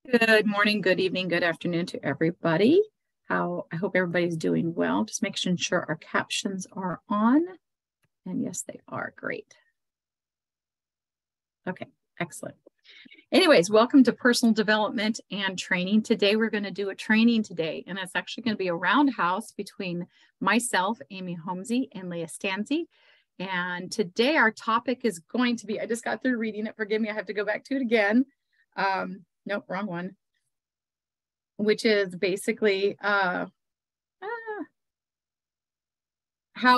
Good morning, good evening, good afternoon to everybody. I hope everybody's doing well. Just making sure our captions are on. And yes, they are. Great. Okay, excellent. Anyways, welcome to Personal Development and Training. Today, we're going to do a training today, and it's actually going to be a roundhouse between myself, Amy Homesy, and Leah Stasney. And today, our topic is going to be, I just got through reading it. Forgive me, I have to go back to it again. Nope, wrong one. Which is basically how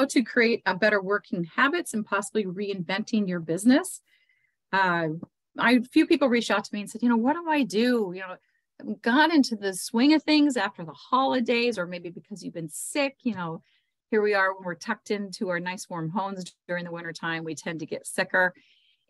to create a better working habits and possibly reinventing your business. A few people reached out to me and said, what do I do? Got into the swing of things after the holidays, or maybe because you've been sick. Here we are when we're tucked into our nice warm homes during the wintertime, we tend to get sicker.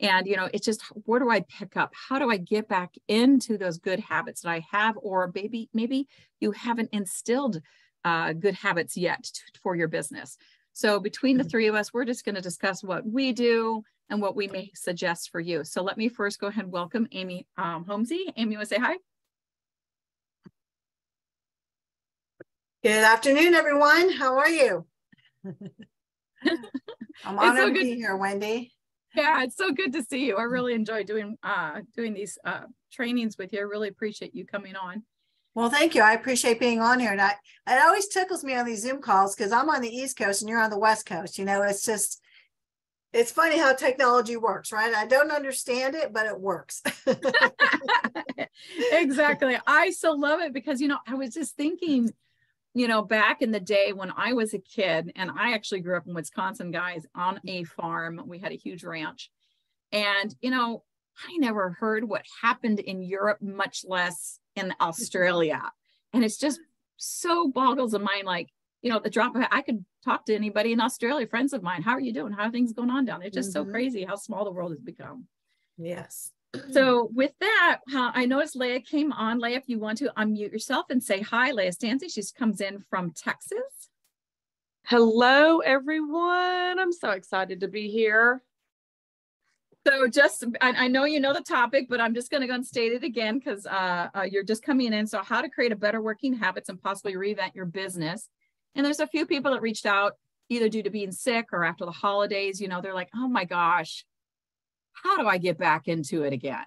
And, it's just, where do I pick up? How do I get back into those good habits that I have? Or maybe you haven't instilled good habits yet for your business. So between the three of us, we're just going to discuss what we do and what we may suggest for you. So let me first go ahead and welcome Amy Homesy. Amy, you want to say hi? Good afternoon, everyone. How are you? I'm honored to be here, Wendy. Yeah, it's so good to see you. I really enjoy doing these trainings with you. I really appreciate you coming on. Well, thank you. I appreciate being on here. And it always tickles me on these Zoom calls because I'm on the East Coast and you're on the West Coast. It's funny how technology works, right? I don't understand it, but it works. Exactly. I so love it because, I was just thinking, back in the day when I was a kid, and I actually grew up in Wisconsin, guys, on a farm. We had a huge ranch. And, I never heard what happened in Europe, much less in Australia. And it's just so boggles the mind, like, the drop of, I could talk to anybody in Australia, friends of mine. How are you doing? How are things going on down there? It's just so crazy how small the world has become. Yes. So with that, I noticed Leah came on. Leah, if you want to unmute yourself and say hi, Leah Stasney. She comes in from Texas. Hello, everyone. I'm so excited to be here. So I know you know the topic, but I'm just going to go and state it again because you're just coming in. So how to create a better working habits and possibly reinvent your business. And there's a few people that reached out either due to being sick or after the holidays. They're like, oh my gosh, how do I get back into it again?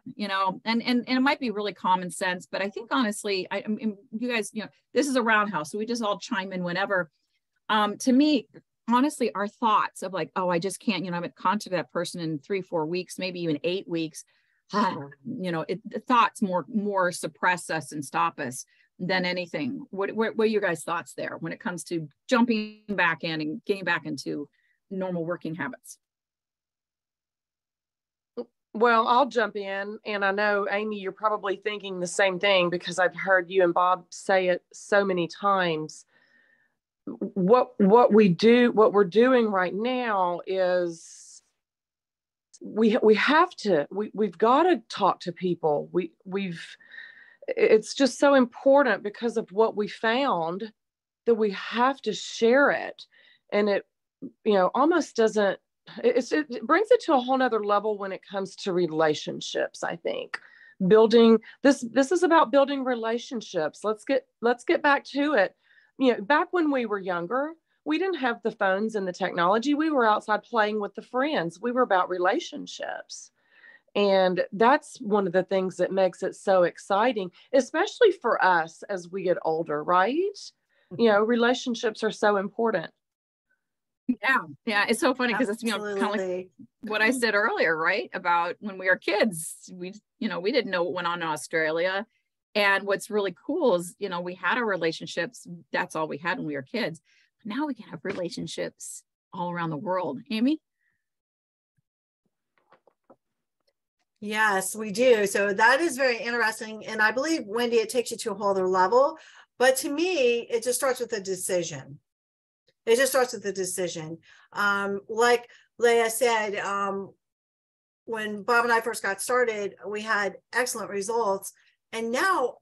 And it might be really common sense, but I think honestly, I mean, you guys, this is a roundhouse, so we just all chime in whenever. To me, honestly, our thoughts of like, oh, I just can't, I haven't contacted that person in 3-4 weeks, maybe even 8 weeks. The thoughts more suppress us and stop us than anything. What are your guys' thoughts there when it comes to jumping back in and getting back into normal working habits? Well, I'll jump in, and I know, Amy, you're probably thinking the same thing because I've heard you and Bob say it so many times. What we're doing right now is we've got to talk to people. It's just so important because of what we found that we have to share it, and it almost doesn't. It brings it to a whole nother level when it comes to relationships. I think building this is about building relationships. Let's get back to it. Back when we were younger, we didn't have the phones and the technology. We were outside playing with the friends. We were about relationships. And that's one of the things that makes it so exciting, especially for us as we get older, right? Relationships are so important. Yeah. It's so funny because it's, kind of like what I said earlier, right? About when we were kids, we didn't know what went on in Australia. And what's really cool is, we had our relationships. That's all we had when we were kids. But now we can have relationships all around the world. Amy? Yes, we do. So that is very interesting. And I believe, Wendy, it takes you to a whole other level. But to me, it just starts with a decision. It just starts with a decision. Like Leah said, when Bob and I first got started, we had excellent results. And now,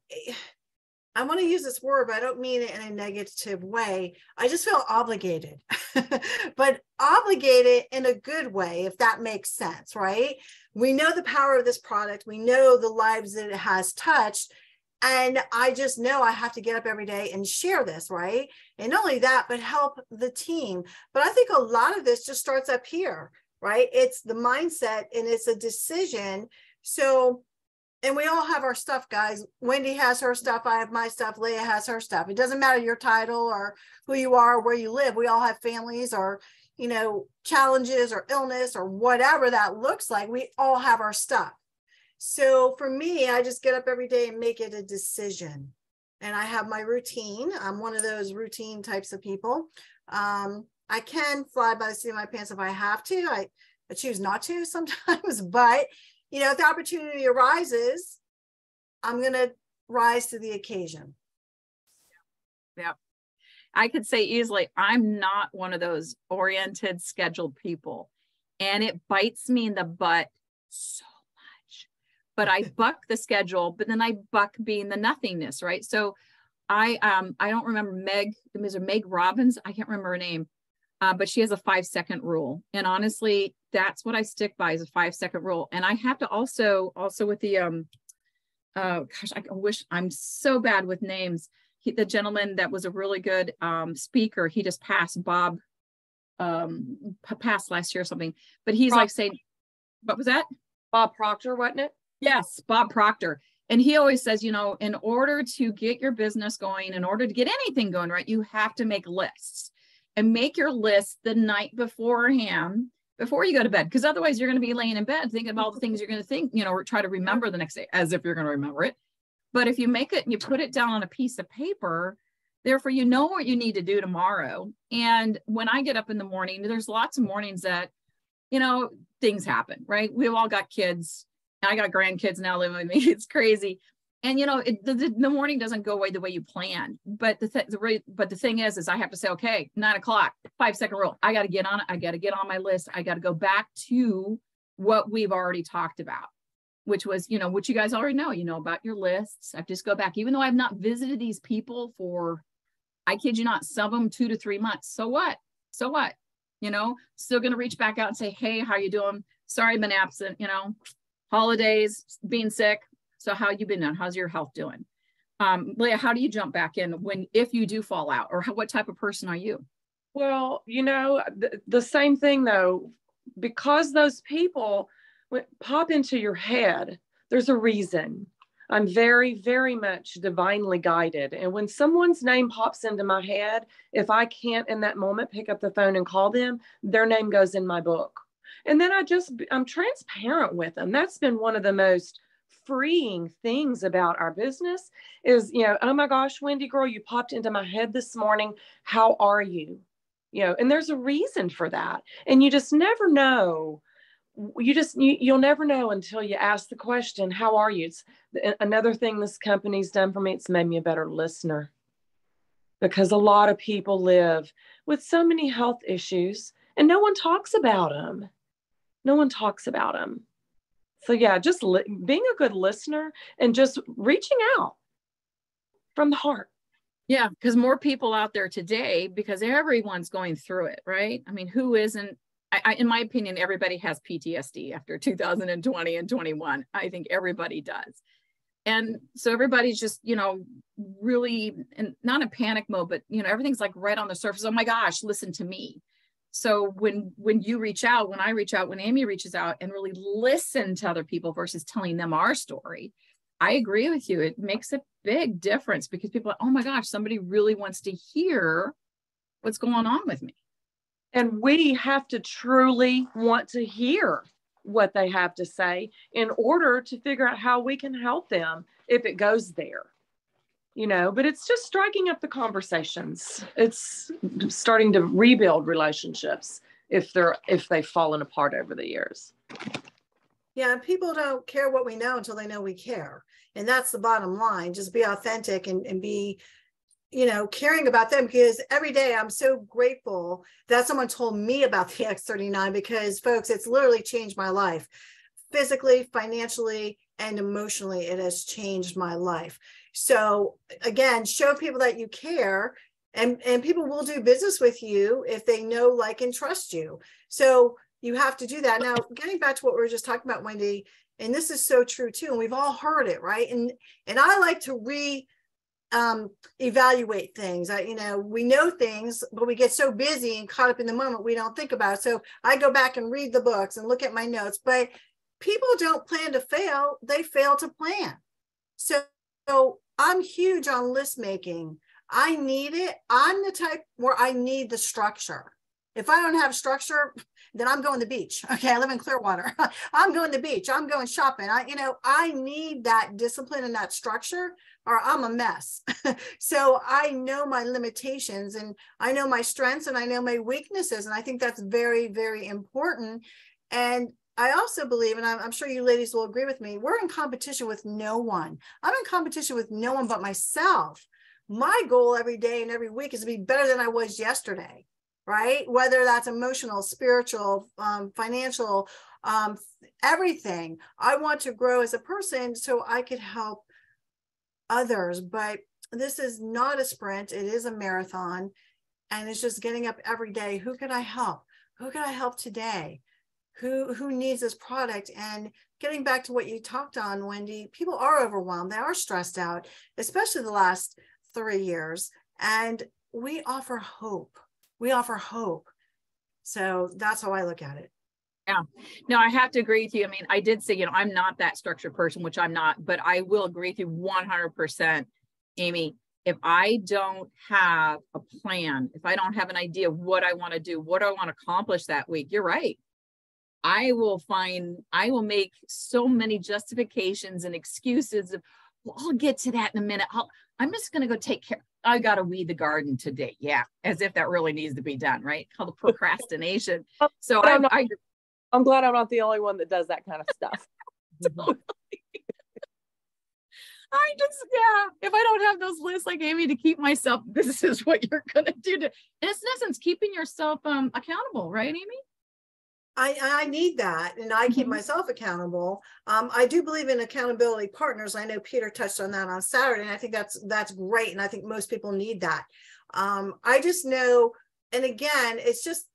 I want to use this word, but I don't mean it in a negative way. I just feel obligated, but obligated in a good way, if that makes sense, right? We know the power of this product. We know the lives that it has touched. And I just know I have to get up every day and share this, right? And not only that, but help the team. But I think a lot of this just starts up here, right? It's the mindset and it's a decision. So, and we all have our stuff, guys. Wendy has her stuff. I have my stuff. Leah has her stuff. It doesn't matter your title or who you are, or where you live. We all have families or, you know, challenges or illness or whatever that looks like. We all have our stuff. So for me, I just get up every day and make it a decision. And I have my routine. I'm one of those routine types of people. I can fly by the seat of my pants if I have to. I choose not to sometimes, but you know, if the opportunity arises, I'm going to rise to the occasion. Yeah. I could say easily, I'm not one of those oriented, scheduled people. And it bites me in the butt so much. But I buck the schedule, but then I buck being the nothingness, right? So I don't remember Meg Robbins. I can't remember her name. But she has a 5-second rule. And honestly, that's what I stick by, is a 5-second rule. And I have to also with the, gosh, I wish, I'm so bad with names. The gentleman that was a really good speaker, he just passed, Bob, passed last year or something. But he's like saying, what was that? Bob Proctor, wasn't it? Yes, Bob Proctor. And he always says, you know, in order to get your business going, in order to get anything going, right, you have to make lists. And make your list the night beforehand, before you go to bed, because otherwise you're going to be laying in bed thinking about all the things you're going to think, you know, or try to remember the next day as if you're going to remember it. But if you make it and you put it down on a piece of paper, therefore, you know what you need to do tomorrow. And when I get up in the morning, there's lots of mornings that, you know, things happen, right? We've all got kids. I got grandkids now living with me. It's crazy. And, you know, the morning doesn't go away the way you planned. But the thing is I have to say, okay, 9 o'clock, 5-second rule. I got to get on it. I got to get on my list. I got to go back to what we've already talked about, which was, you know, what you guys already know, you know, about your lists. I just go back, even though I've not visited these people for, I kid you not, some of them 2 to 3 months. So what? So what? You know, still going to reach back out and say, hey, how you doing? Sorry, I've been absent, you know, holidays, being sick. So how you been doing? How's your health doing? Leah, how do you jump back in if you do fall out, or what type of person are you? Well, you know, the same thing though, because those people pop into your head, there's a reason. I'm very, very much divinely guided. And when someone's name pops into my head, if I can't in that moment pick up the phone and call them, their name goes in my book. And then I'm transparent with them. That's been one of the most freeing things about our business is, you know, oh my gosh, Wendy girl, you popped into my head this morning. How are you? You know, and there's a reason for that. And you just never know. You'll never know until you ask the question, how are you? It's another thing this company's done for me. It's made me a better listener, because a lot of people live with so many health issues and no one talks about them. No one talks about them. So yeah, just being a good listener and just reaching out from the heart. Yeah, because more people out there today, because everyone's going through it, right? I mean, who isn't? In my opinion, everybody has PTSD after 2020 and 21. I think everybody does. And so everybody's just, you know, really, and not in panic mode, but, you know, everything's like right on the surface. Oh my gosh, listen to me. So when you reach out, when I reach out, when Amy reaches out and really listen to other people versus telling them our story, I agree with you. It makes a big difference, because people are, oh my gosh, somebody really wants to hear what's going on with me. And we have to truly want to hear what they have to say in order to figure out how we can help them if it goes there. You know, but it's just striking up the conversations. It's starting to rebuild relationships if they've fallen apart over the years. Yeah, people don't care what we know until they know we care. And that's the bottom line. Just be authentic and be, you know, caring about them, because every day I'm so grateful that someone told me about the X39, because folks, it's literally changed my life. Physically, financially, and emotionally, it has changed my life. So again, show people that you care, and people will do business with you if they know, like, and trust you. So you have to do that. Now, getting back to what we were just talking about, Wendy, and this is so true too, and we've all heard it, right? And I like to evaluate things. We know things, but we get so busy and caught up in the moment, we don't think about it. So I go back and read the books and look at my notes, but people don't plan to fail, they fail to plan. So I'm huge on list making. I need it. I'm the type where I need the structure. If I don't have structure, then I'm going to the beach. Okay, I live in Clearwater. I'm going to the beach. I'm going shopping. I need that discipline and that structure, or I'm a mess. So I know my limitations, and I know my strengths, and I know my weaknesses. And I think that's very, very important. And I also believe, and I'm sure you ladies will agree with me, we're in competition with no one. I'm in competition with no one but myself. My goal every day and every week is to be better than I was yesterday. Right? Whether that's emotional, spiritual, financial, everything. I want to grow as a person so I could help others. But this is not a sprint. It is a marathon. And it's just getting up every day. Who can I help? Who can I help today? Who needs this product? And getting back to what you talked on, Wendy, people are overwhelmed. They are stressed out, especially the last 3 years. And we offer hope. We offer hope. So that's how I look at it. Yeah, no, I have to agree with you. I mean, I did say, I'm not that structured person, which I'm not, but I will agree with you 100%, Amy. If I don't have a plan, if I don't have an idea of what I want to do, what I want to accomplish that week, you're right. I will make so many justifications and excuses of, well, I'll get to that in a minute. I'm just going to go take care. I got to weed the garden today. Yeah. As if that really needs to be done, right? Called procrastination. So I'm glad I'm not the only one that does that kind of stuff. Totally. If I don't have those lists like Amy to keep myself, this is what you're going to do. And it's in essence, keeping yourself accountable, right, Amy? I need that, and I keep myself accountable. I do believe in accountability partners. I know Peter touched on that on Saturday, and I think that's great, and I think most people need that. I just know, and again, it's just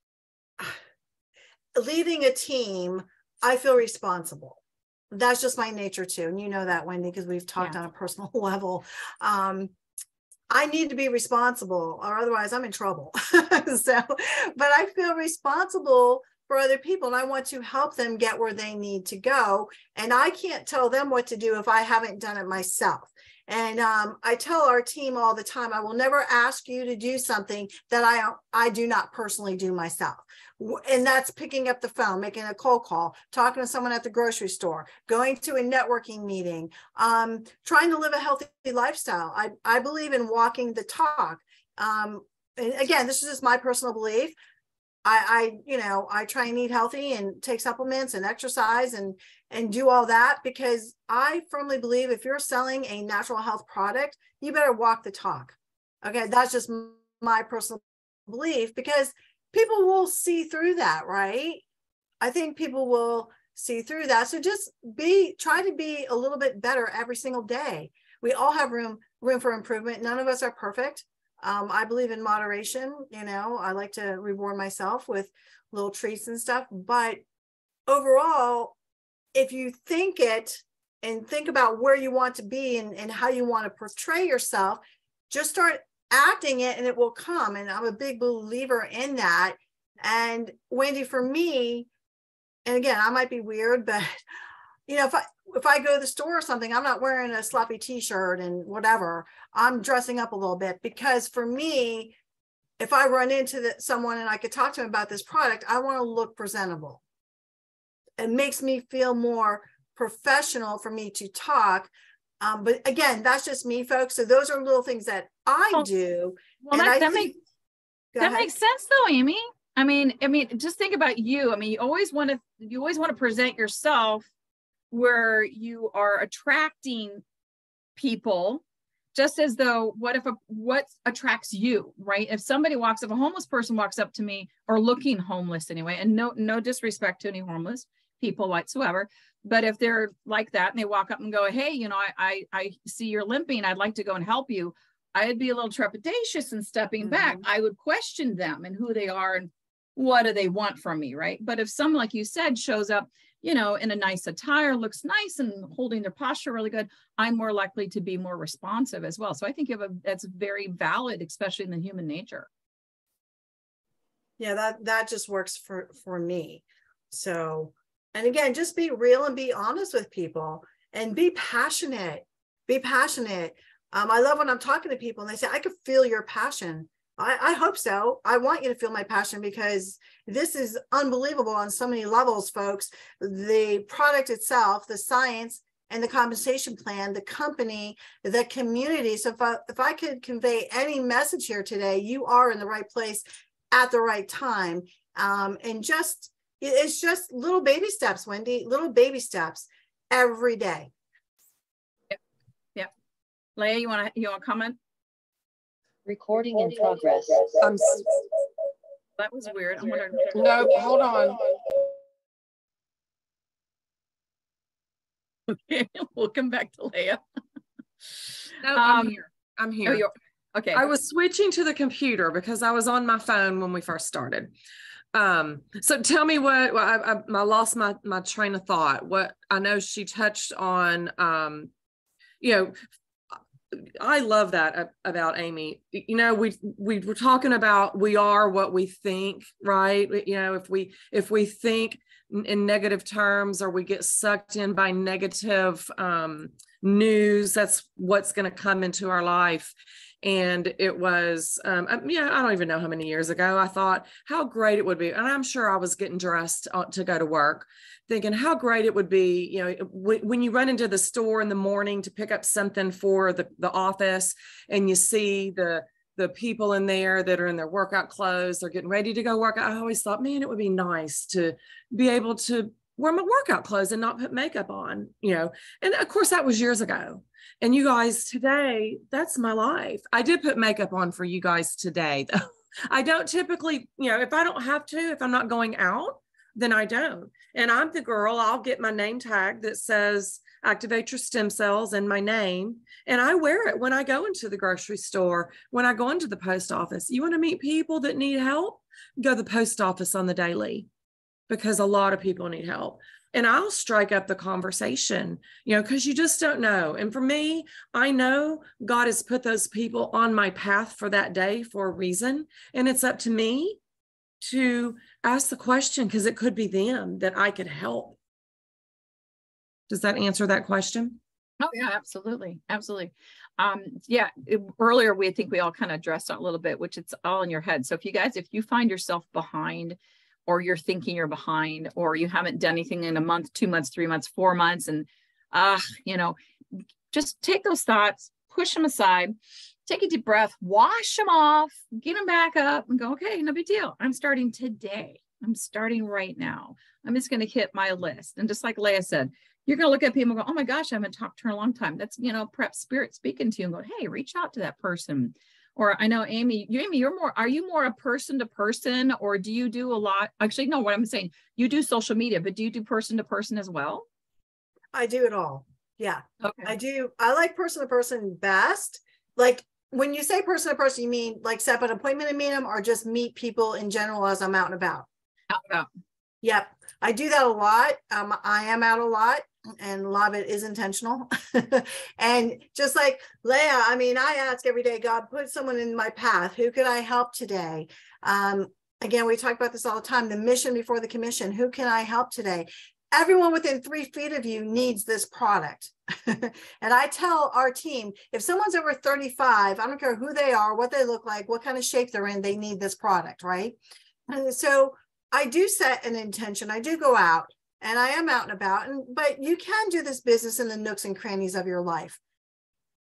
leading a team. I feel responsible. That's just my nature too, and you know that, Wendy, because we've talked on a personal level. I need to be responsible, or otherwise I'm in trouble. But I feel responsible for other people, and I want to help them get where they need to go. And I can't tell them what to do if I haven't done it myself. And I tell our team all the time, I will never ask you to do something that I do not personally do myself. And that's picking up the phone, making a cold call, talking to someone at the grocery store, going to a networking meeting, trying to live a healthy lifestyle. I believe in walking the talk. And again, this is just my personal belief. I try and eat healthy and take supplements and exercise and do all that, because I firmly believe if you're selling a natural health product, you better walk the talk. Okay. That's just my personal belief, because people will see through that, right? I think people will see through that. So just try to be a little bit better every single day. We all have room for improvement. None of us are perfect. I believe in moderation. I like to reward myself with little treats and stuff. But overall, if you think it and think about where you want to be and how you want to portray yourself, just start acting it and it will come. And I'm a big believer in that. And Wendy, for me, and again, I might be weird, but if I go to the store or something, I'm not wearing a sloppy t-shirt and whatever. I'm dressing up a little bit, because for me, if I run into someone and I could talk to them about this product, I want to look presentable. It makes me feel more professional for me to talk. But again, that's just me, folks. So those are little things that I do. Well, that makes sense though, Amy. I mean, just think about you. I mean, you always want to present yourself where you are attracting people, just as though what attracts you, right? If a homeless person walks up to me, or looking homeless anyway, and no disrespect to any homeless people whatsoever, but if they're like that and they walk up and go, hey, I see you're limping, I'd like to go and help you, I'd be a little trepidatious in stepping back. I would question them and who they are and what do they want from me, right? But if someone, like you said, shows up, in a nice attire, looks nice and holding their posture really good, I'm more likely to be more responsive as well. So I think that's very valid, especially in the human nature. Yeah, that just works for me. So, and again, just be real and be honest with people and be passionate. Be passionate. I love when I'm talking to people and they say, I could feel your passion. I hope so. I want you to feel my passion because this is unbelievable on so many levels, folks. The product itself, the science, and the compensation plan, the company, the community. So if I could convey any message here today, you are in the right place at the right time. And it's just little baby steps, Wendy, little baby steps every day. Yeah. Leah, you want to comment? Recording in progress. That was weird. I'm wondering. No, hold on. Okay, we'll come back to Leah. No, I'm here. I'm here. Oh, okay. I was switching to the computer because I was on my phone when we first started. So tell me what I lost my train of thought. What I know she touched on, I love that about Amy. We were talking about we are what we think, right? If we think in negative terms or we get sucked in by negative news, that's what's going to come into our life. And it was, I don't even know how many years ago, I thought how great it would be. And I'm sure I was getting dressed to go to work, thinking how great it would be, when you run into the store in the morning to pick up something for the office and you see the people in there that are in their workout clothes, they're getting ready to go work. I always thought, man, it would be nice to be able to wear my workout clothes and not put makeup on, and of course that was years ago. And you guys, today, that's my life. I did put makeup on for you guys today, though. I don't typically, if I don't have to, if I'm not going out, then I don't. And I'm the girl, I'll get my name tag that says activate your stem cells and my name. And I wear it when I go into the grocery store, when I go into the post office. You want to meet people that need help? Go to the post office on the daily, because a lot of people need help. And I'll strike up the conversation, because you just don't know. And for me, I know God has put those people on my path for that day for a reason. And it's up to me to ask the question, because it could be them that I could help. Does that answer that question? Oh yeah, absolutely. Absolutely. Earlier, I think we all kind of addressed it a little bit, which it's all in your head. So if you find yourself behind, or you're thinking you're behind, or you haven't done anything in a month, 2 months, 3 months, 4 months, and just take those thoughts, push them aside, take a deep breath, wash them off, get them back up and go, okay, no big deal. I'm starting today. I'm starting right now. I'm just going to hit my list. And just like Leah said, you're going to look at people and go, oh my gosh, I haven't talked to her in a long time. That's, perhaps spirit speaking to you and go, hey, reach out to that person. Or I know Amy, are you more a person to person, or do you do a lot? Actually, no, what I'm saying, you do social media, but do you do person to person as well? I do it all. Yeah, okay. I do. I like person to person best. Like when you say person to person, you mean like set up an appointment and meet them, or just meet people in general as I'm out and about? Out and about. Yep. I do that a lot. I am out a lot, and a lot of it is intentional. And just like Leah, I ask every day, God, put someone in my path. Who could I help today? Again, we talk about this all the time, the mission before the commission. Who can I help today? Everyone within 3 feet of you needs this product. And I tell our team, if someone's over 35, I don't care who they are, what they look like, what kind of shape they're in, they need this product, right? And so I do set an intention. I do go out, and I am out and about, but you can do this business in the nooks and crannies of your life.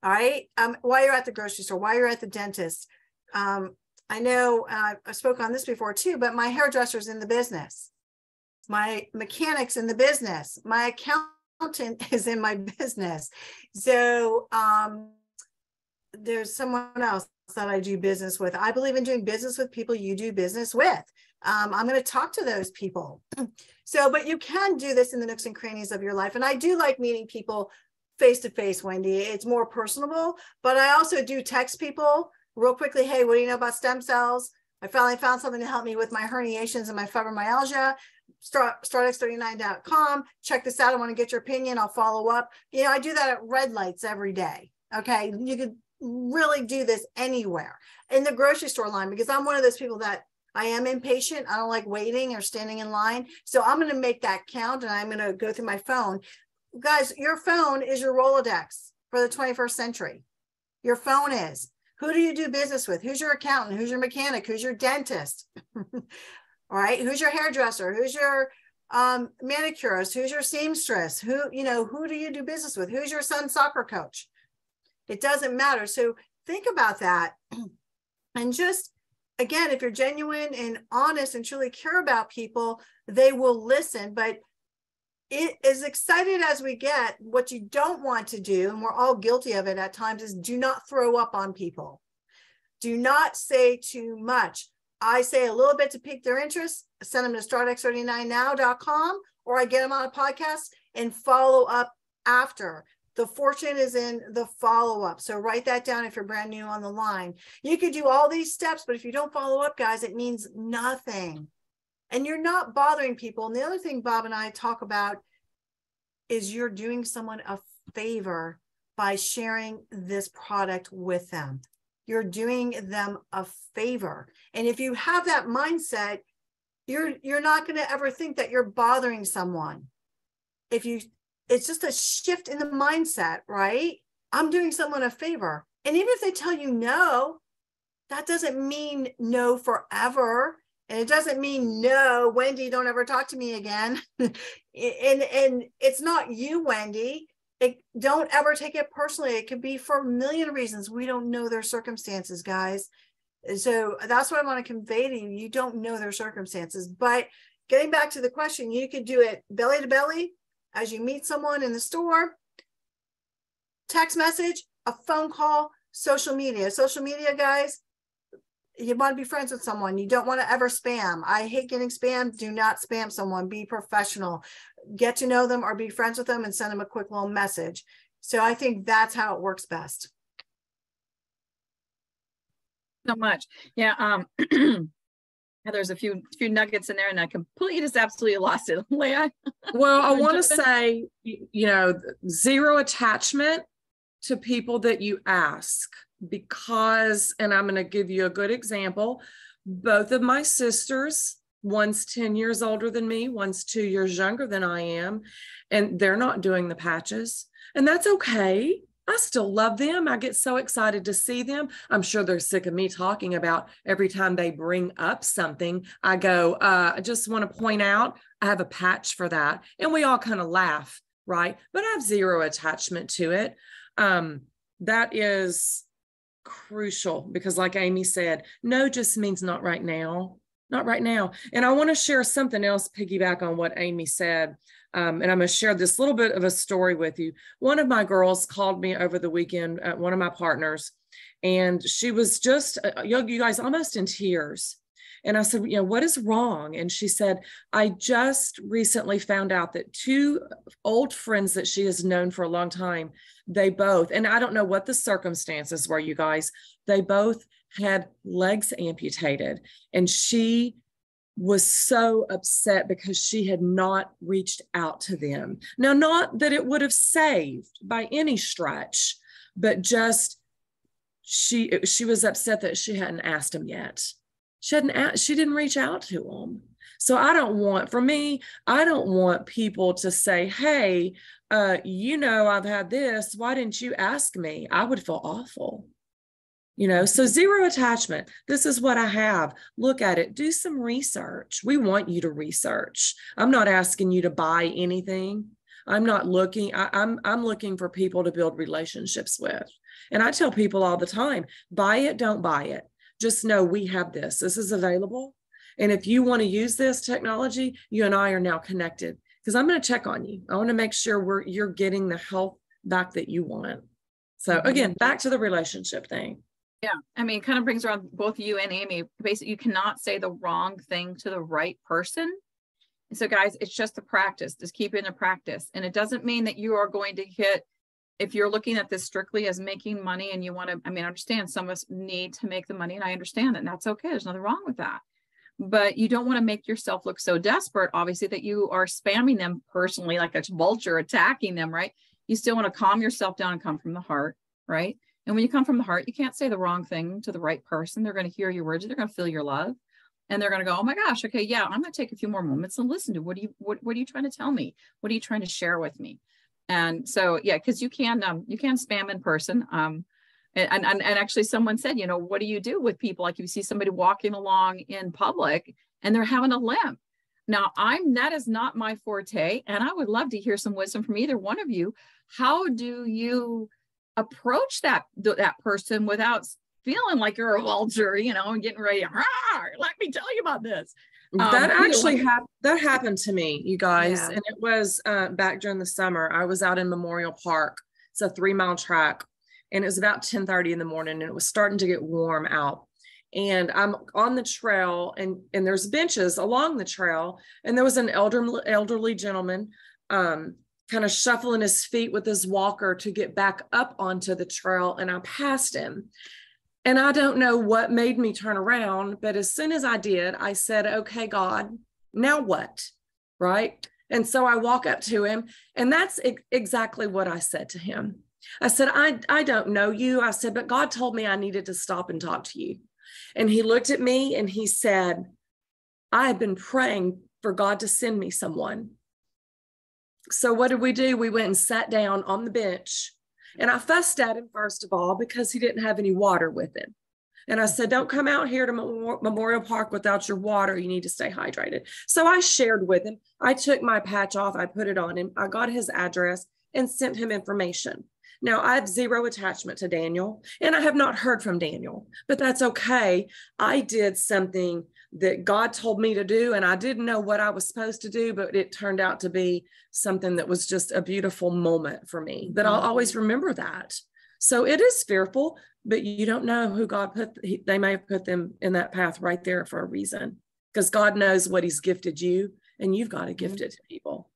All right. While you're at the grocery store, while you're at the dentist. I know I spoke on this before too, but my hairdresser's in the business. My mechanic's in the business. My accountant is in my business. So there's someone else that I do business with. I believe in doing business with people you do business with. I'm going to talk to those people. So, but you can do this in the nooks and crannies of your life. And I do like meeting people face to face, Wendy. It's more personable, but I also do text people real quickly. Hey, what do you know about stem cells? I finally found something to help me with my herniations and my fibromyalgia. startx39.com. Check this out. I want to get your opinion. I'll follow up. You know, I do that at red lights every day. Okay. You could really do this anywhere in the grocery store line, because I'm one of those people that I am impatient. I don't like waiting or standing in line. So I'm going to make that count, and I'm going to go through my phone. Guys, your phone is your Rolodex for the 21st century. Your phone is. Who do you do business with? Who's your accountant? Who's your mechanic? Who's your dentist? All right. Who's your hairdresser? Who's your manicurist? Who's your seamstress? Who do you do business with? Who's your son's soccer coach? It doesn't matter. So think about that. And just, again, if you're genuine and honest and truly care about people, they will listen. But it, as excited as we get, what you don't want to do, and we're all guilty of it at times, is do not throw up on people. Do not say too much. I say a little bit to pique their interest, send them to startx39now.com, or I get them on a podcast and follow up after. The fortune is in the follow-up. So write that down if you're brand new on the line. You could do all these steps, but if you don't follow up, guys, it means nothing. And you're not bothering people. And the other thing Bob and I talk about is you're doing someone a favor by sharing this product with them. You're doing them a favor. And if you have that mindset, you're not going to ever think that you're bothering someone. It's just a shift in the mindset, right? I'm doing someone a favor. And even if they tell you no, that doesn't mean no forever. And it doesn't mean, no, Wendy, don't ever talk to me again. and it's not you, Wendy. Don't ever take it personally. It could be for a million reasons. We don't know their circumstances, guys. So that's what I want to convey to you. You don't know their circumstances. But getting back to the question, you could do it belly to belly as you meet someone in the store, text message, a phone call, social media. Social media, guys, you want to be friends with someone. You don't want to ever spam. I hate getting spam. Do not spam someone. Be professional. Get to know them or be friends with them and send them a quick little message. So I think that's how it works best. So much. Yeah. There's a few nuggets in there, and I completely just absolutely lost it. Leah? Well, I want to say, zero attachment to people that you ask, because, and I'm going to give you a good example. Both of my sisters, one's 10 years older than me, one's 2 years younger than I am, and they're not doing the patches. And that's okay. I still love them. I get so excited to see them. I'm sure they're sick of me talking about every time they bring up something. I go, I just want to point out, I have a patch for that. And we all kind of laugh, right? But I have zero attachment to it. That is crucial, because like Amy said, no just means not right now. Not right now. And I want to share something else, piggyback on what Amy said. And I'm going to share this little bit of a story with you. One of my girls called me over the weekend, one of my partners, and she was just, you guys, almost in tears. And I said, what is wrong? And she said, I just recently found out that two old friends that she has known for a long time, they both, and I don't know what the circumstances were, you guys, they both had legs amputated. And she was so upset because she had not reached out to them. Now, not that it would have saved by any stretch, but just she was upset that she hadn't asked them yet. She didn't reach out to them. So I don't want people to say, hey, I've had this. Why didn't you ask me? I would feel awful. So zero attachment. This is what I have. Look at it. Do some research. We want you to research. I'm not asking you to buy anything. I'm not looking. I'm looking for people to build relationships with. And I tell people all the time, buy it, don't buy it. Just know we have this. This is available. And if you want to use this technology, you and I are now connected, because I'm going to check on you. I want to make sure you're getting the health back that you want. So again, back to the relationship thing. Yeah. I mean, it kind of brings around both you and Amy. Basically, you cannot say the wrong thing to the right person. And so guys, it's just the practice. Just keep it in a practice. And it doesn't mean that you are going to hit, if you're looking at this strictly as making money and you want to, I understand some of us need to make the money, and I understand that, and that's okay. There's nothing wrong with that. but you don't want to make yourself look so desperate, obviously, that you are spamming them personally, like a vulture attacking them, right? You still want to calm yourself down and come from the heart, right? And when you come from the heart, you can't say the wrong thing to the right person. They're going to hear your words. They're going to feel your love. And they're going to go, oh my gosh, okay, yeah, I'm going to take a few more moments and listen to what are you trying to tell me? What are you trying to share with me? And so, yeah, because you can spam in person. And actually someone said, you know, what do you do with people? Like if you see somebody walking along in public and they're having a limp. Now that is not my forte. And I would love to hear some wisdom from either one of you. How do you approach that person without feeling like you're a vulture, you know, and getting ready, let me tell you about this. That actually that happened to me, you guys. Yeah. And it was back during the summer. I was out in Memorial Park. It's a 3-mile track. And it was about 10:30 in the morning, and it was starting to get warm out. And I'm on the trail, and there's benches along the trail. And there was an elderly gentleman kind of shuffling his feet with his walker to get back up onto the trail. And I passed him. And I don't know what made me turn around, but as soon as I did, I said, okay, God, now what? Right? And so I walk up to him, and that's exactly what I said to him. I said, I don't know you. I said, but God told me I needed to stop and talk to you. And he looked at me and he said, I have been praying for God to send me someone. So what did we do? We went and sat down on the bench, and I fussed at him, first of all, because he didn't have any water with him. And I said, don't come out here to Memorial Park without your water. You need to stay hydrated. So I shared with him. I took my patch off. I put it on him. I got his address and sent him information. Now, I have zero attachment to Daniel, and I have not heard from Daniel, but that's okay. I did something that God told me to do, and I didn't know what I was supposed to do, but it turned out to be something that was just a beautiful moment for me, that I'll always remember that. So it is fearful, but you don't know who God they may have put them in that path right there for a reason, because God knows what he's gifted you, and you've got to gift it to people.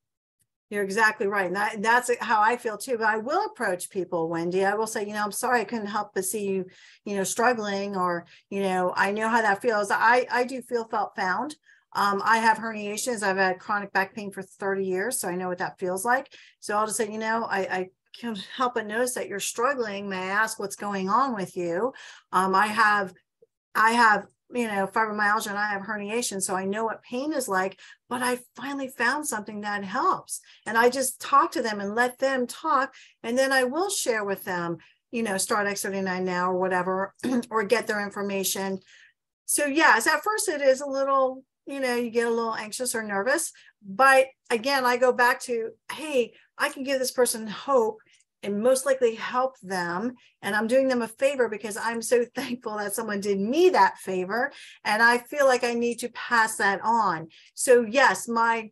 You're exactly right. And that's how I feel too. But I will approach people, Wendy. I will say, I'm sorry, I couldn't help but see you, struggling, or, I know how that feels. I do feel felt found. I have herniations. I've had chronic back pain for 30 years. So I know what that feels like. So I'll just say, I can't help but notice that you're struggling. May I ask what's going on with you? I have fibromyalgia, and I have herniation, so I know what pain is like, but I finally found something that helps. And I just talk to them and let them talk. And then I will share with them, start X39 now or whatever, or get their information. So yes, at first it is a little, you get a little anxious or nervous, but again, I go back to, hey, I can give this person hope and most likely help them. And I'm doing them a favor because I'm so thankful that someone did me that favor. And I feel like I need to pass that on. So yes, my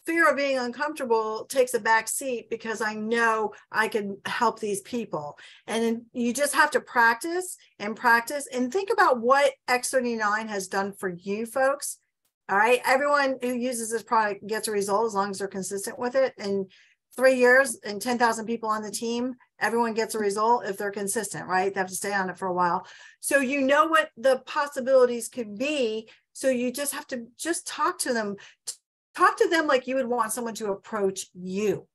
fear of being uncomfortable takes a back seat because I know I can help these people. And then you just have to practice and think about what X39 has done for you folks. All right. Everyone who uses this product gets a result as long as they're consistent with it. And 3 years and 10,000 people on the team, everyone gets a result if they're consistent, right? They have to stay on it for a while. So you know what the possibilities could be. So you just have to just talk to them like you would want someone to approach you.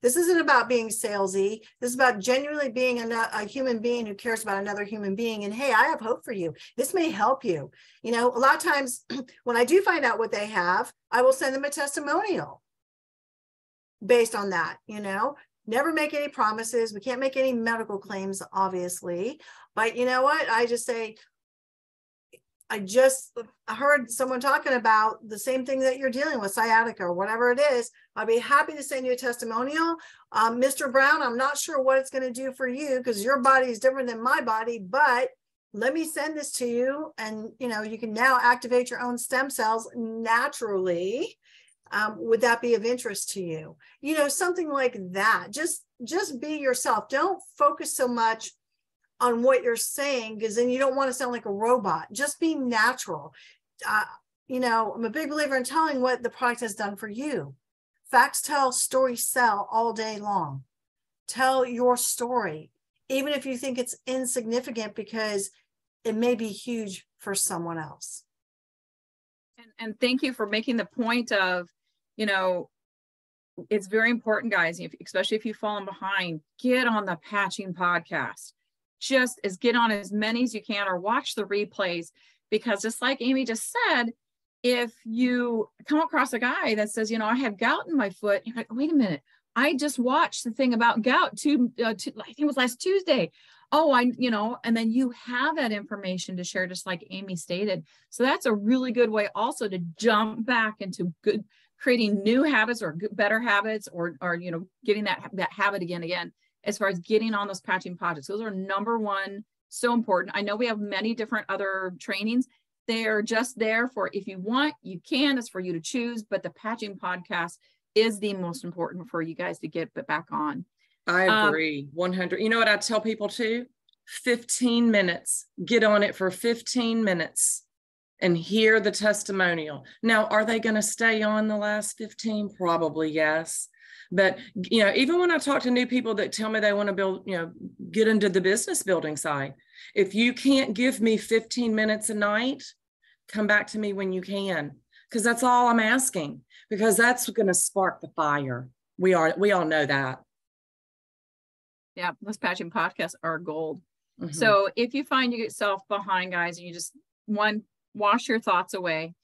This isn't about being salesy. This is about genuinely being a human being who cares about another human being. And hey, I have hope for you. This may help you. A lot of times when I do find out what they have, I will send them a testimonial based on that. Never make any promises. We can't make any medical claims, obviously. But you know what? I just say, I heard someone talking about the same thing that you're dealing with, sciatica or whatever it is. I'll be happy to send you a testimonial. Mr. Brown, I'm not sure what it's going to do for you because your body is different than my body, but let me send this to you. And, you can now activate your own stem cells naturally. Would that be of interest to you? Something like that. Just be yourself. Don't focus so much on what you're saying, because then you don't want to sound like a robot. Just be natural. I'm a big believer in telling what the product has done for you. Facts tell, stories sell all day long. Tell your story, even if you think it's insignificant, because it may be huge for someone else. And thank you for making the point of, you know, it's very important, guys, especially if you've fallen behind, get on the Patching podcast. Just get on as many as you can or watch the replays, because just like Amy just said, if you come across a guy that says, you know, I have gout in my foot, you're like, wait a minute, I just watched the thing about gout I think it was last Tuesday. Oh, and then you have that information to share, just like Amy stated. So that's a really good way also to jump back into creating new habits or better habits, or you know, getting that habit again, as far as getting on those patching projects. Those are number one, so important. I know we have many different other trainings. They are just there for, if you want, you can, it's for you to choose, but the Patching podcast is the most important for you guys to get back on. I agree, 100. You know what I tell people too? 15 minutes, get on it for 15 minutes and hear the testimonial. Now, are they going to stay on the last 15? Probably, yes. But, you know, even when I talk to new people that tell me they want to build, you know, get into the business building side, if you can't give me 15 minutes a night, come back to me when you can, because that's all I'm asking, because that's going to spark the fire. We all know that. Yeah, those Patching podcasts are gold. Mm-hmm. So if you find yourself behind, guys, and you just wash your thoughts away,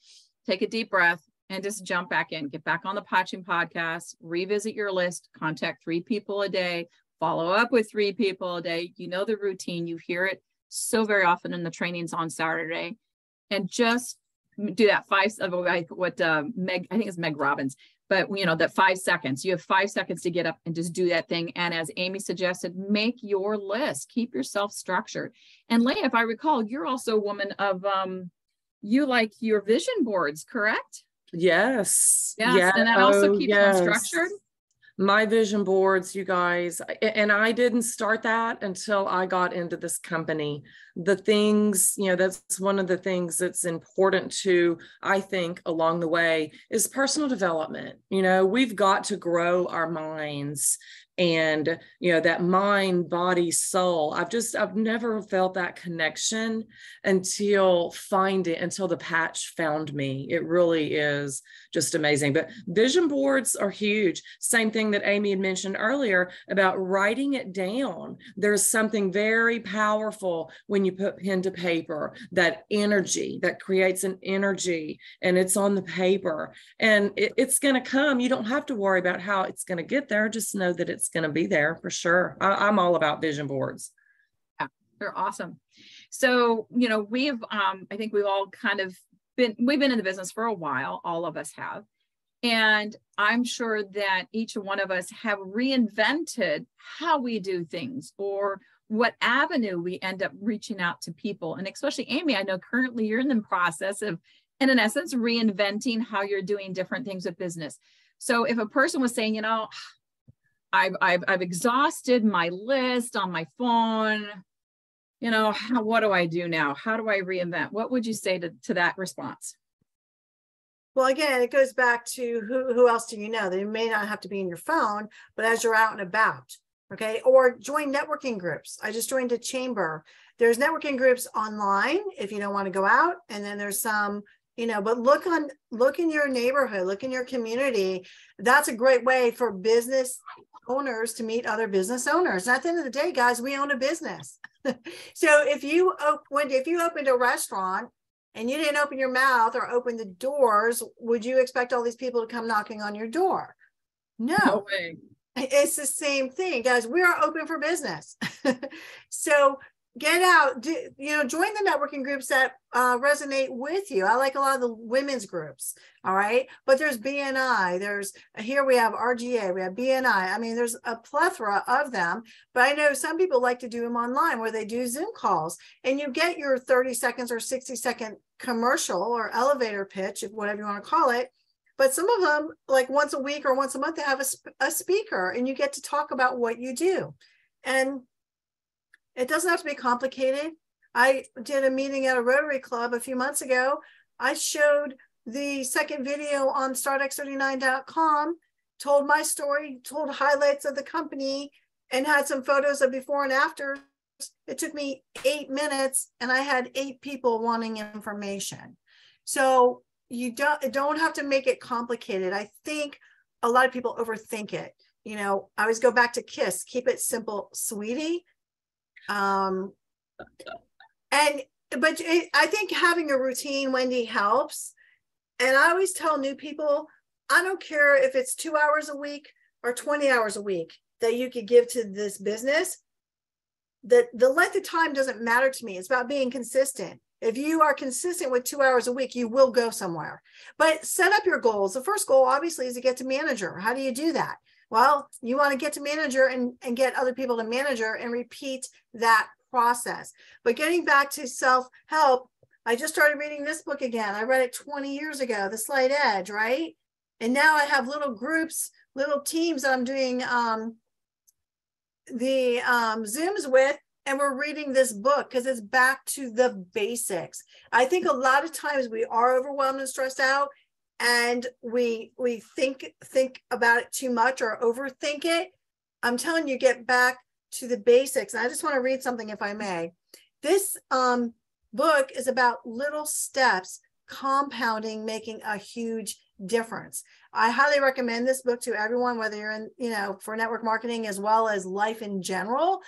take a deep breath, and just jump back in, get back on the Patching podcast, revisit your list, contact 3 people a day, follow up with 3 people a day. You know the routine, you hear it so very often in the trainings on Saturday, and just do that 5 of what Meg, I think it's Meg Robbins, but you know, that 5 seconds, you have 5 seconds to get up and just do that thing. And as Amy suggested, make your list, keep yourself structured. And Leah, if I recall, you're also a woman of, you like your vision boards, correct? Yes. Yes. And that also keeps them structured. My vision boards, you guys, and I didn't start that until I got into this company. The things, you know, that's one of the things that's important to, I think, along the way is personal development. You know, we've got to grow our minds, and, you know, that mind, body, soul. I've never felt that connection until the patch found me. It really is just amazing. But vision boards are huge. Same thing that Amy had mentioned earlier about writing it down. There's something very powerful when you put pen to paper, that energy that creates an energy, and it's on the paper, and it's going to come. You don't have to worry about how it's going to get there. Just know that it's going to be there for sure. I'm all about vision boards. Yeah, they're awesome. So, you know, I think we've all we've been in the business for a while. All of us have. And I'm sure that each one of us have reinvented how we do things, or what avenue we end up reaching out to people. And especially Amy, I know currently you're in the process of, and in essence, reinventing how you're doing different things with business. So if a person was saying, you know, I've exhausted my list on my phone, you know, what do I do now? How do I reinvent? What would you say to that response? Well, again, it goes back to who else do you know? They may not have to be in your phone, but as you're out and about, okay? Or join networking groups. I just joined a chamber. There's networking groups online if you don't want to go out, and then there's some, you know, but look in your neighborhood, look in your community. That's a great way for business owners to meet other business owners. And at the end of the day, guys, we own a business. So if you opened a restaurant and you didn't open your mouth or open the doors, would you expect all these people to come knocking on your door? No way. It's the same thing, guys. We are open for business. So get out, join the networking groups that resonate with you. I like a lot of the women's groups. All right. But there's BNI, here we have RGA, we have BNI. I mean, there's a plethora of them, but I know some people like to do them online where they do Zoom calls, and you get your 30 seconds or 60-second commercial or elevator pitch, whatever you want to call it. But some of them, like once a week or once a month, they have a speaker, and you get to talk about what you do. And it doesn't have to be complicated. I did a meeting at a Rotary Club a few months ago. I showed the second video on startx39.com, told my story, told highlights of the company, and had some photos of before and after. It took me 8 minutes, and I had 8 people wanting information. So you don't have to make it complicated. I think a lot of people overthink it. You know, I always go back to KISS, keep it simple, sweetie. I think having a routine, Wendy, helps. And I always tell new people, I don't care if it's 2 hours a week or 20 hours a week that you could give to this business. The length of time doesn't matter to me. It's about being consistent. If you are consistent with 2 hours a week, you will go somewhere. But set up your goals. The first goal, obviously, is to get to manager. How do you do that? Well, you want to get to manager and get other people to manager and repeat that process. But getting back to self-help, I just started reading this book again. I read it 20 years ago, The Slight Edge, right? And now I have little groups, little teams that I'm doing the Zooms with, and we're reading this book because it's back to the basics. I think a lot of times we are overwhelmed and stressed out, and we think about it too much or overthink it. I'm telling you, get back to the basics. And I just want to read something, if I may. This book is about little steps compounding, making a huge difference. I highly recommend this book to everyone, whether you're in, you know, for network marketing as well as life in general.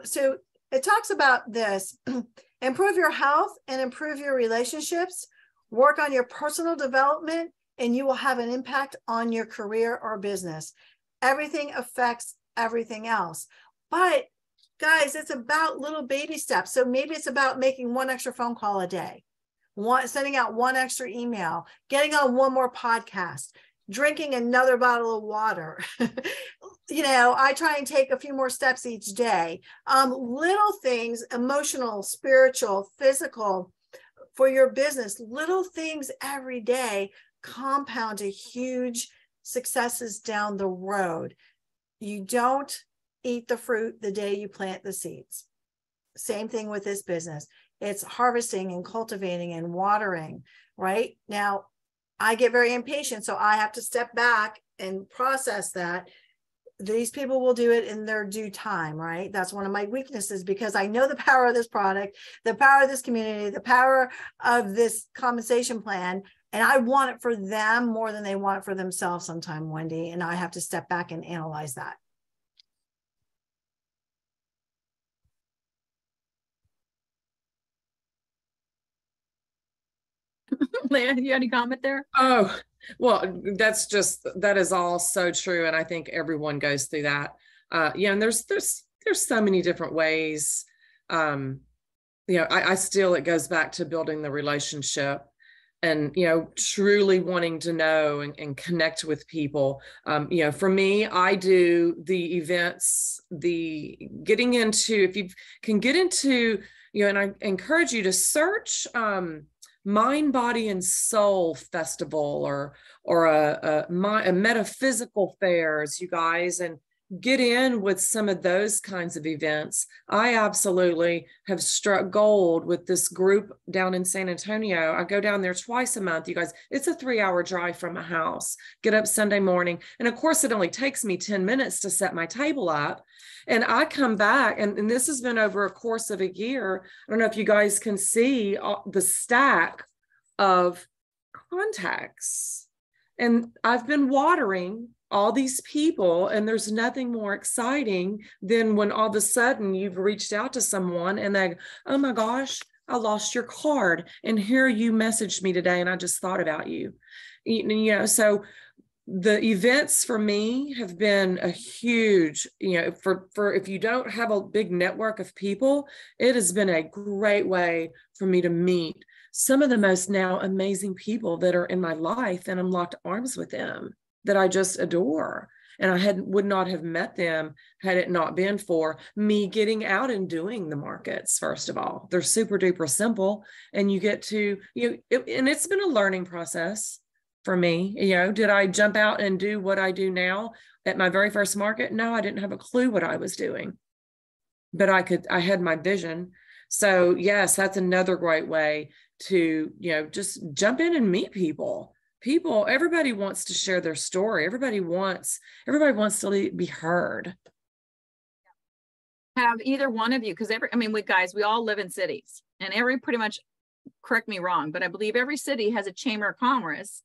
So it talks about this: improve your health and improve your relationships, work on your personal development, and you will have an impact on your career or business. Everything affects everything else. But guys, it's about little baby steps. So maybe it's about making one extra phone call a day, sending out one extra email, getting on one more podcast, drinking another bottle of water. You know, I try and take a few more steps each day. Little things, emotional, spiritual, physical, for your business, little things every day compound to huge successes down the road. You don't eat the fruit the day you plant the seeds. Same thing with this business. It's harvesting and cultivating and watering, right? Now, I get very impatient, so I have to step back and process that. These people will do it in their due time, right? That's one of my weaknesses, because I know the power of this product, the power of this community, the power of this compensation plan, and I want it for them more than they want it for themselves sometimes, Wendy, and I have to step back and analyze that. Leah, you had any comment there? Oh, well, that is all so true. And I think everyone goes through that. Yeah. And there's so many different ways. You know, I still, it goes back to building the relationship and, you know, truly wanting to know and connect with people. You know, for me, I do the events, getting into, if you can get into, you know, and I encourage you to search, Mind, Body, and Soul Festival or a metaphysical fairs, you guys, and get in with some of those kinds of events. I absolutely have struck gold with this group down in San Antonio. I go down there twice a month, you guys. It's a 3-hour drive from my house. Get up Sunday morning. And of course, it only takes me 10 minutes to set my table up. And I come back, and this has been over a course of a year. I don't know if you guys can see the stack of contacts. And I've been watering all these people, and there's nothing more exciting than when all of a sudden you've reached out to someone and they, oh my gosh, I lost your card. And here you messaged me today, and I just thought about you. You know, so the events for me have been a huge, you know, for if you don't have a big network of people, it has been a great way for me to meet some of the most now amazing people that are in my life, and I'm locked arms with them that I just adore. And I would not have met them had it not been for me getting out and doing the markets. First of all, they're super duper simple, and you get to, you know, and it's been a learning process for me. You know, did I jump out and do what I do now at my very first market? No, I didn't have a clue what I was doing, but I had my vision. So yes, that's another great way to, you know, just jump in and meet people. Everybody wants to share their story. Everybody wants to be heard. Have either one of you, because we guys, we all live in cities, and pretty much correct me wrong, but I believe every city has a chamber of commerce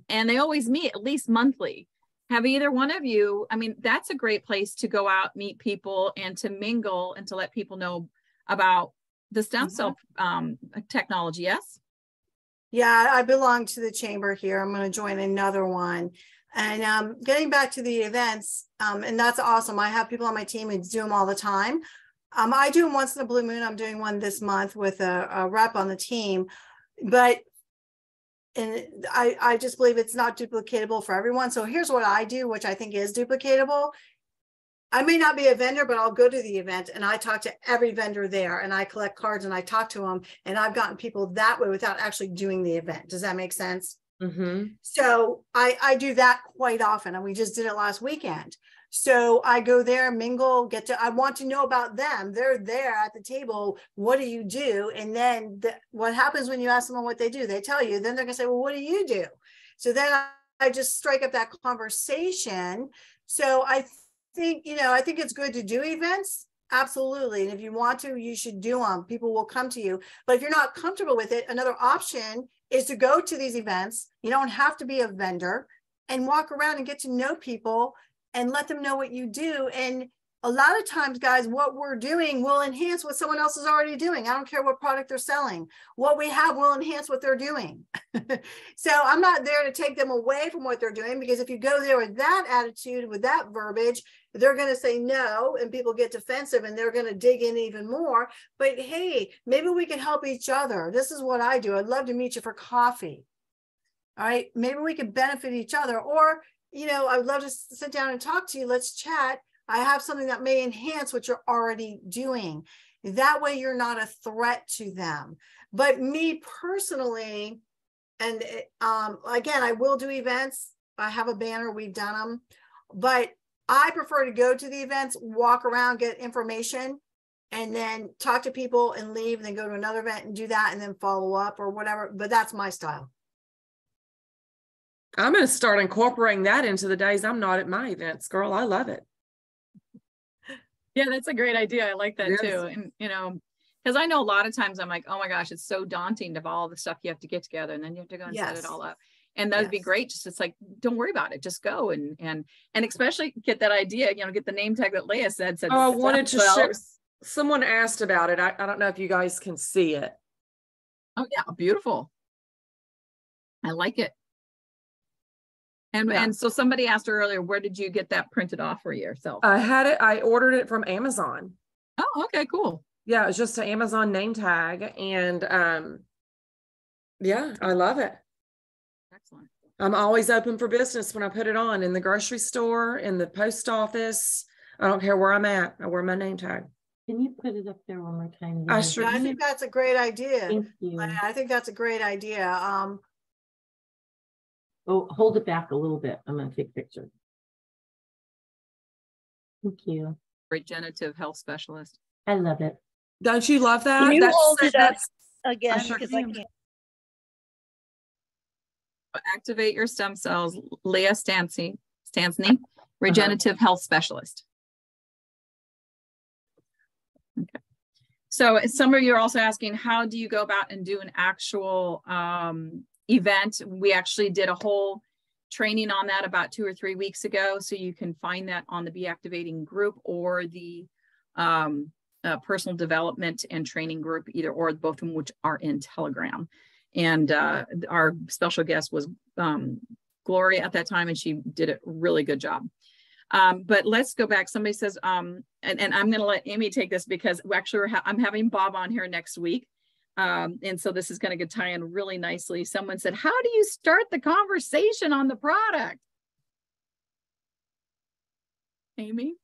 and they always meet at least monthly. Have either one of you, I mean, that's a great place to go out, meet people and to mingle and to let people know about the stem cell technology. Yes. Yeah, I belong to the chamber here. I'm going to join another one. And getting back to the events, and that's awesome. I have people on my team who do them all the time. I do them once in a blue moon. I'm doing one this month with a rep on the team, but I just believe it's not duplicatable for everyone. So here's what I do, which I think is duplicatable. I may not be a vendor, but I'll go to the event and I talk to every vendor there and I collect cards and I talk to them, and I've gotten people that way without actually doing the event. Does that make sense? Mm-hmm. So I do that quite often, and we just did it last weekend. So I go there, mingle, I want to know about them. They're there at the table. What do you do? And then what happens when you ask them what they do? They tell you, then they're gonna say, well, what do you do? So then I just strike up that conversation. So I think it's good to do events. Absolutely. And if you want to, you should do them. People will come to you. But if you're not comfortable with it, another option is to go to these events. You don't have to be a vendor, and walk around and get to know people and let them know what you do. And a lot of times, guys, what we're doing will enhance what someone else is already doing. I don't care what product they're selling. What we have will enhance what they're doing. So I'm not there to take them away from what they're doing, because if you go there with that attitude, with that verbiage, they're going to say no, and people get defensive and they're going to dig in even more. But hey, maybe we can help each other. This is what I do. I'd love to meet you for coffee. All right. Maybe we can benefit each other, or, I would love to sit down and talk to you. Let's chat. I have something that may enhance what you're already doing. That way you're not a threat to them. But me personally, and again, I will do events. I have a banner, we've done them, but I prefer to go to the events, walk around, get information, and then talk to people and leave, and then go to another event and do that, and then follow up or whatever. But that's my style. I'm going to start incorporating that into the days I'm not at my events, girl. I love it. Yeah, that's a great idea. I like that Yes. too. And, because I know a lot of times I'm like, oh my gosh, it's so daunting of all the stuff you have to get together, and then you have to go and set it all up. And that would be great. Just, it's like, don't worry about it. Just go and especially get that idea, get the name tag that Leah said. Oh, I wanted to share. Someone asked about it. I don't know if you guys can see it. Oh yeah. Beautiful. I like it. And so somebody asked earlier, where did you get that printed off for yourself? I ordered it from Amazon. Oh, okay, cool. Yeah, it's just an Amazon name tag. And yeah, I love it. Excellent. I'm always open for business when I put it on, in the grocery store, in the post office. I don't care where I'm at. I wear my name tag. Can you put it up there one more time? I sure I think that's a great idea. Thank you. I think that's a great idea. Oh, hold it back a little bit. I'm going to take a picture. Thank you. Regenerative health specialist. I love it. Don't you love that? Can you hold it up I again? sure Because I can. can't. Activate your stem cells, Leah Stasney, regenerative health specialist. Okay. So some of you are also asking, how do you go about and do an actual event? We actually did a whole training on that about 2 or 3 weeks ago. So you can find that on the BeActivating group or the personal development and training group, either or, both of them, which are in Telegram. And our special guest was Gloria at that time, and she did a really good job. But let's go back. Somebody says, and I'm going to let Amy take this, because actually I'm having Bob on here next week. And so this is going to tie in really nicely. Someone said, how do you start the conversation on the product? Amy?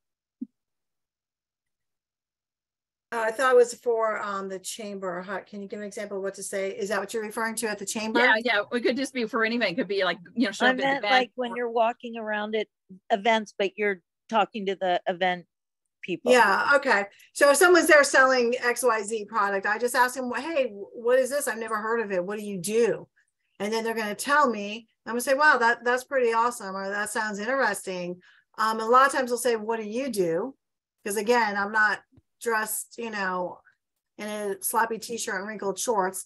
I thought it was for the chamber. Can you give an example of what to say? Is that what you're referring to at the chamber? Yeah. It could just be for anything. It could be like, show I up at the meant event, like when you're walking around at events, but you're talking to the event people. Yeah. Okay. So if someone's there selling XYZ product, I just ask them, well, hey, what is this? I've never heard of it. What do you do? And then they're going to tell me. I'm going to say, wow, that's pretty awesome. Or that sounds interesting. A lot of times they'll say, what do you do? Because again, I'm not dressed, in a sloppy t-shirt and wrinkled shorts,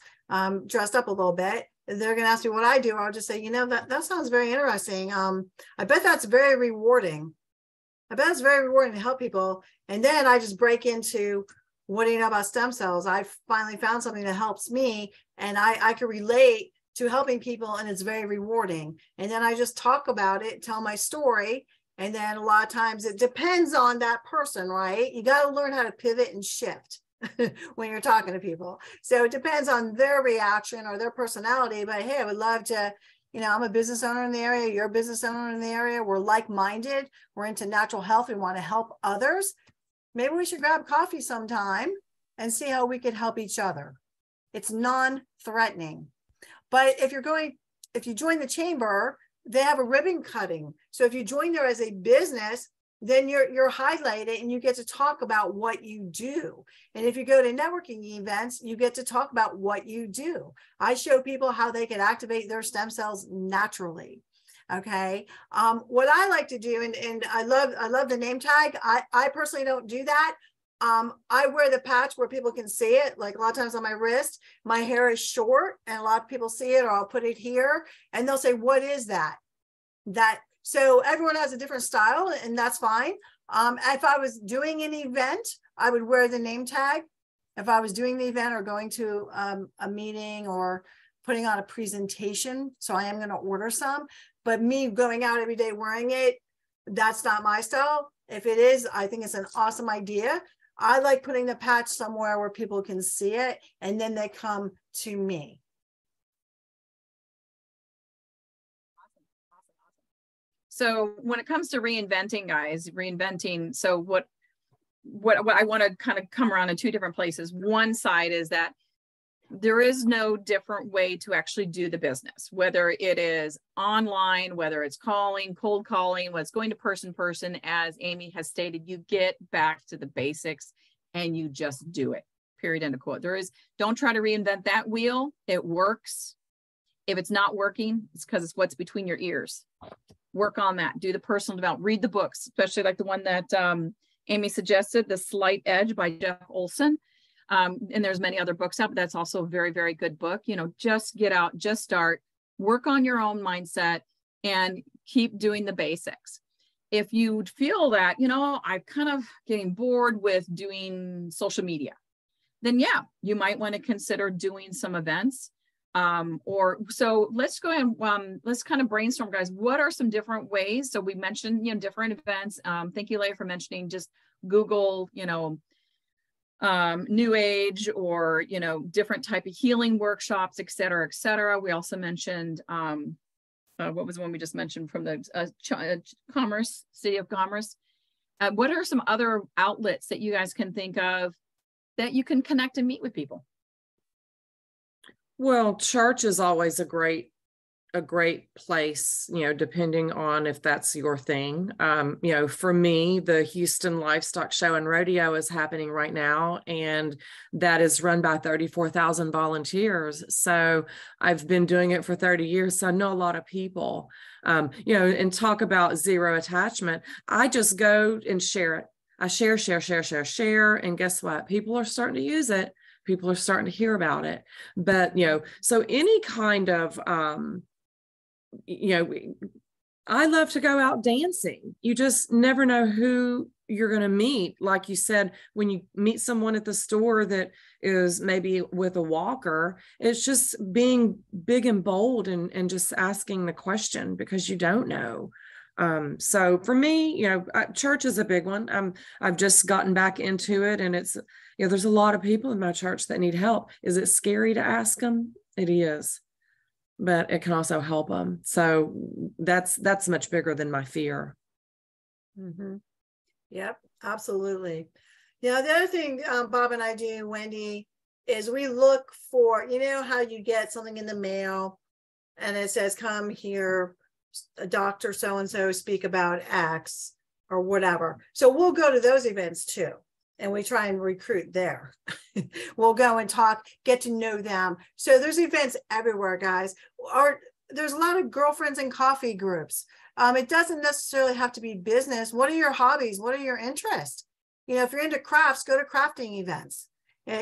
dressed up a little bit, they're going to ask me what I do. I'll just say, that sounds very interesting. I bet that's very rewarding. I bet it's very rewarding to help people. And then I just break into, what do you know about stem cells? I finally found something that helps me, and I can relate to helping people, and it's very rewarding. And then I just talk about it, tell my story. And then a lot of times it depends on that person, right? You got to learn how to pivot and shift when you're talking to people. So it depends on their reaction or their personality. But hey, I would love to, I'm a business owner in the area. You're a business owner in the area. We're like-minded. We're into natural health. We want to help others. Maybe we should grab coffee sometime and see how we can help each other. It's non-threatening. But if you join the chamber, they have a ribbon cutting. So if you join there as a business, then you're highlighted and you get to talk about what you do. And if you go to networking events, you get to talk about what you do. I show people how they can activate their stem cells naturally. Okay. What I like to do, and I love the name tag. I personally don't do that. I wear the patch where people can see it. Like a lot of times on my wrist, my hair is short and a lot of people see it, or I'll put it here and they'll say, what is that? So everyone has a different style, and that's fine. If I was doing an event, I would wear the name tag. If I was doing the event or going to a meeting or putting on a presentation, so I am going to order some, but me going out every day wearing it, that's not my style. If it is, I think it's an awesome idea. I like putting the patch somewhere where people can see it, and then they come to me. So when it comes to reinventing, guys, so what I want to kind of come around in two different places. One side is that there is no different way to actually do the business, whether it is online, whether it's calling, cold calling, whether it's going to person, as Amy has stated, you get back to the basics and you just do it, period, end of quote. Don't try to reinvent that wheel. It works. If it's not working, it's because it's what's between your ears. Work on that. Do the personal development. Read the books, especially like the one that Amy suggested, The Slight Edge by Jeff Olson. And there's many other books out, but that's also a very, very good book. Just get out, just start, work on your own mindset and keep doing the basics. If you feel that, I'm kind of getting bored with doing social media, then yeah, you might want to consider doing some events. So let's go ahead, let's kind of brainstorm, guys. What are some different ways? So we mentioned, different events. Thank you, Leah, for mentioning just Google, New Age or, different type of healing workshops, et cetera, et cetera. We also mentioned, what was the one we just mentioned from the City of Commerce? What are some other outlets that you guys can think of that you can connect and meet with people? Well, church is always a great place, depending on if that's your thing. For me, the Houston Livestock Show and Rodeo is happening right now, and that is run by 34,000 volunteers. So I've been doing it for 30 years. So I know a lot of people, and talk about zero attachment. I just go and share it. I share. And guess what? People are starting to use it. People are starting to hear about it. But, so any kind of, I love to go out dancing. You just never know who you're going to meet. Like you said, when you meet someone at the store that is maybe with a walker, it's just being big and bold and just asking the question because you don't know. So for me, church is a big one. I've just gotten back into it, and it's, there's a lot of people in my church that need help. Is it scary to ask them? It is, but it can also help them. So that's much bigger than my fear. Mm-hmm. Yep, absolutely. The other thing Bob and I do, Wendy, is we look for, how you get something in the mail and it says, come here, a doctor so-and-so speak about X or whatever. So we'll go to those events too. And we try and recruit there. We'll go and talk, get to know them. So there's events everywhere, guys. There's a lot of girlfriends and coffee groups. It doesn't necessarily have to be business. What are your hobbies? What are your interests? If you're into crafts, go to crafting events.